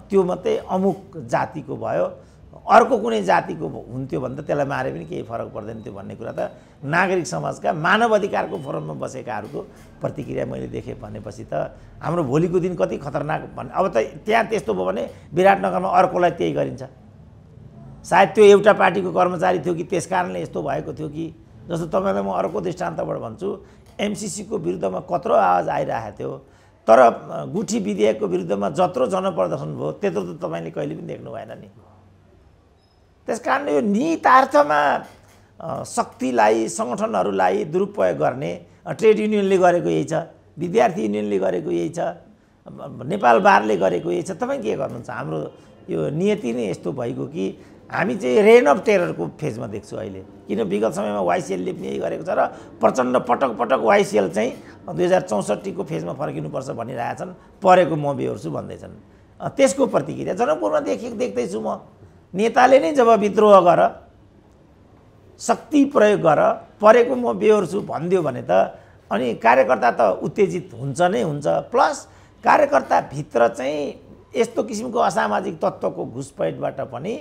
त्यो मात्रै अमुक जातिको भयो, अर्को कुनै जातिको हुन्थ्यो भने त त्यसलाई मारे पनि केही फरक पर्दैन थियो भन्ने कुरा त नागरिक समाजका मानव अधिकारको फोरममा बसेकाहरूको प्रतिक्रिया मैले देखेँ भनेपछि त हाम्रो भोलिको दिन कति खतरनाक भन्ने। अब त त्यहाँ त्यस्तो भयो भने विराटनगरमा अर्कोलाई त्यही गरिन्छ। सायद त्यो एउटा पार्टीको कर्मचारी थियो कि त्यस कारणले यस्तो भएको थियो कि, जस्तो तपाईँलाई म अर्को दृष्टान्तबाट भन्छु, एमसिसीको विरुद्धमा कत्रो आवाज आइरहेको थियो, तर गुठी विधेयकको विरुद्धमा जत्रो जनप्रदर्शन भयो त्यत्रो त तपाईँले कहिले पनि देख्नु भएन नि। त्यस कारणले यो निहितार्थमा शक्तिलाई सङ्गठनहरूलाई दुरुपयोग गर्ने ट्रेड युनियनले गरेको यही छ, विद्यार्थी युनियनले गरेको यही छ, नेपाल बारले गरेको यही छ। तपाईँ के गर्नुहुन्छ? हाम्रो यो नियति नै यस्तो भएको कि हामी चाहिँ रेन अफ टेररको फेजमा देख्छु अहिले, किन विगत समयमा वाइसिएलले पनि यही गरेको छ र प्रचण्ड पटक पटक वाइसिएल चाहिँ 2064को फेजमा फर्किनुपर्छ भनिरहेछन्, परेको म बेहोर्छु भन्दैछन्। त्यसको प्रतिक्रिया जनकपुरमा देख्दैछु म। नेताले नै जब विद्रोह गर, शक्ति प्रयोग गर, परेको म बेहोर्छु भनिदियो भने त अनि कार्यकर्ता त उत्तेजित हुन्छ नै हुन्छ, प्लस कार्यकर्ताभित्र चाहिँ यस्तो किसिमको असामाजिक तत्त्वको घुसपैठबाट पनि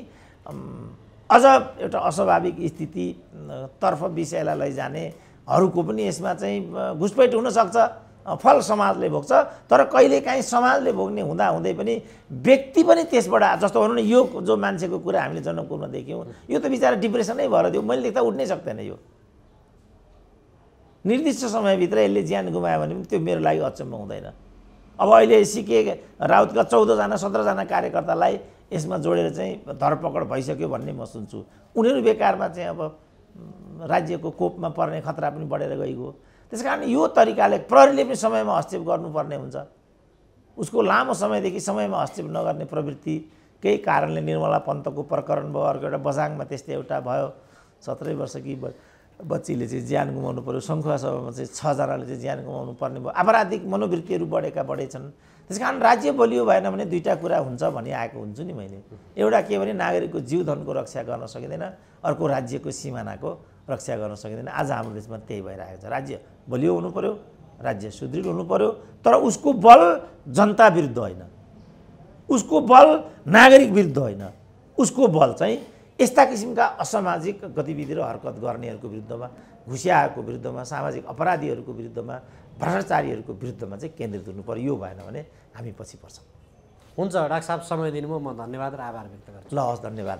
अझ एउटा अस्वाभाविक स्थितितर्फ विषयलाई लैजानेहरूको पनि यसमा चाहिँ घुसपैठ हुनसक्छ। फल समाजले भोग्छ, तर कहिलेकाहीँ समाजले भोग्ने हुँदै पनि व्यक्ति पनि त्यसबाट, जस्तो भनौँ न यो जो मान्छेको कुरा हामीले जनकपुरमा देख्यौँ, यो त बिचरा डिप्रेसनै भएर थियो, मैले देख्दा उठ्नै सक्दैन। यो निर्दिष्ट समयभित्र यसले ज्यान गुमायो भने पनि त्यो मेरो लागि अचम्म हुँदैन। अब अहिले सिके राउतका 14जना 17जना कार्यकर्तालाई यसमा जोडेर चाहिँ धरपकड भइसक्यो भन्ने म सुन्छु। उनीहरू बेकारमा चाहिँ अब राज्यको कोपमा पर्ने खतरा पनि बढेर गइगयो। त्यसकारण यो तरिकाले प्रहरीले पनि समयमा हस्तक्षेप गर्नुपर्ने हुन्छ। उसको लामो समयदेखि समयमा हस्तक्षेप नगर्ने प्रवृत्तिकै कारणले निर्मला पन्तको प्रकरण भयो, अर्को एउटा बझाङमा त्यस्तै एउटा भयो, 17 वर्षकी बच्चीले चाहिँ ज्यान गुमाउनु पर्यो, सङ्खुवा सभामा चाहिँ 6जनाले चाहिँ ज्यान गुमाउनु पर्ने भयो। आपराधिक मनोवृत्तिहरू बढेछन्। त्यसकारण राज्य बलियो भएन भने दुईवटा कुरा हुन्छ भनी आएको हुन्छु नि मैले। एउटा के भने नागरिकको जीवधनको रक्षा गर्न सकिँदैन, अर्को राज्यको सिमानाको रक्षा गर्न सकिँदैन। आज हाम्रो देशमा त्यही भइरहेको छ। राज्य बलियो हुनु पर्यो, राज्य सुदृढ हुनु पर्यो, तर उसको बल जनता विरुद्ध होइन, उसको बल नागरिक विरुद्ध होइन, उसको बल चाहिँ यस्ता किसिमका असामाजिक गतिविधि र हरकत गर्नेहरूको विरुद्धमा, घुसियाहरूको विरुद्धमा, सामाजिक अपराधीहरूको विरुद्धमा, भ्रष्टाचारीहरूको विरुद्धमा चाहिँ केन्द्रित हुनु पर्यो। यो भएन भने हामी पछि पर्छौँ। हुन्छ डाक्टर साहब, समय दिनुभयो, म धन्यवाद र आभार व्यक्त गर्छु। ल हस्, धन्यवाद।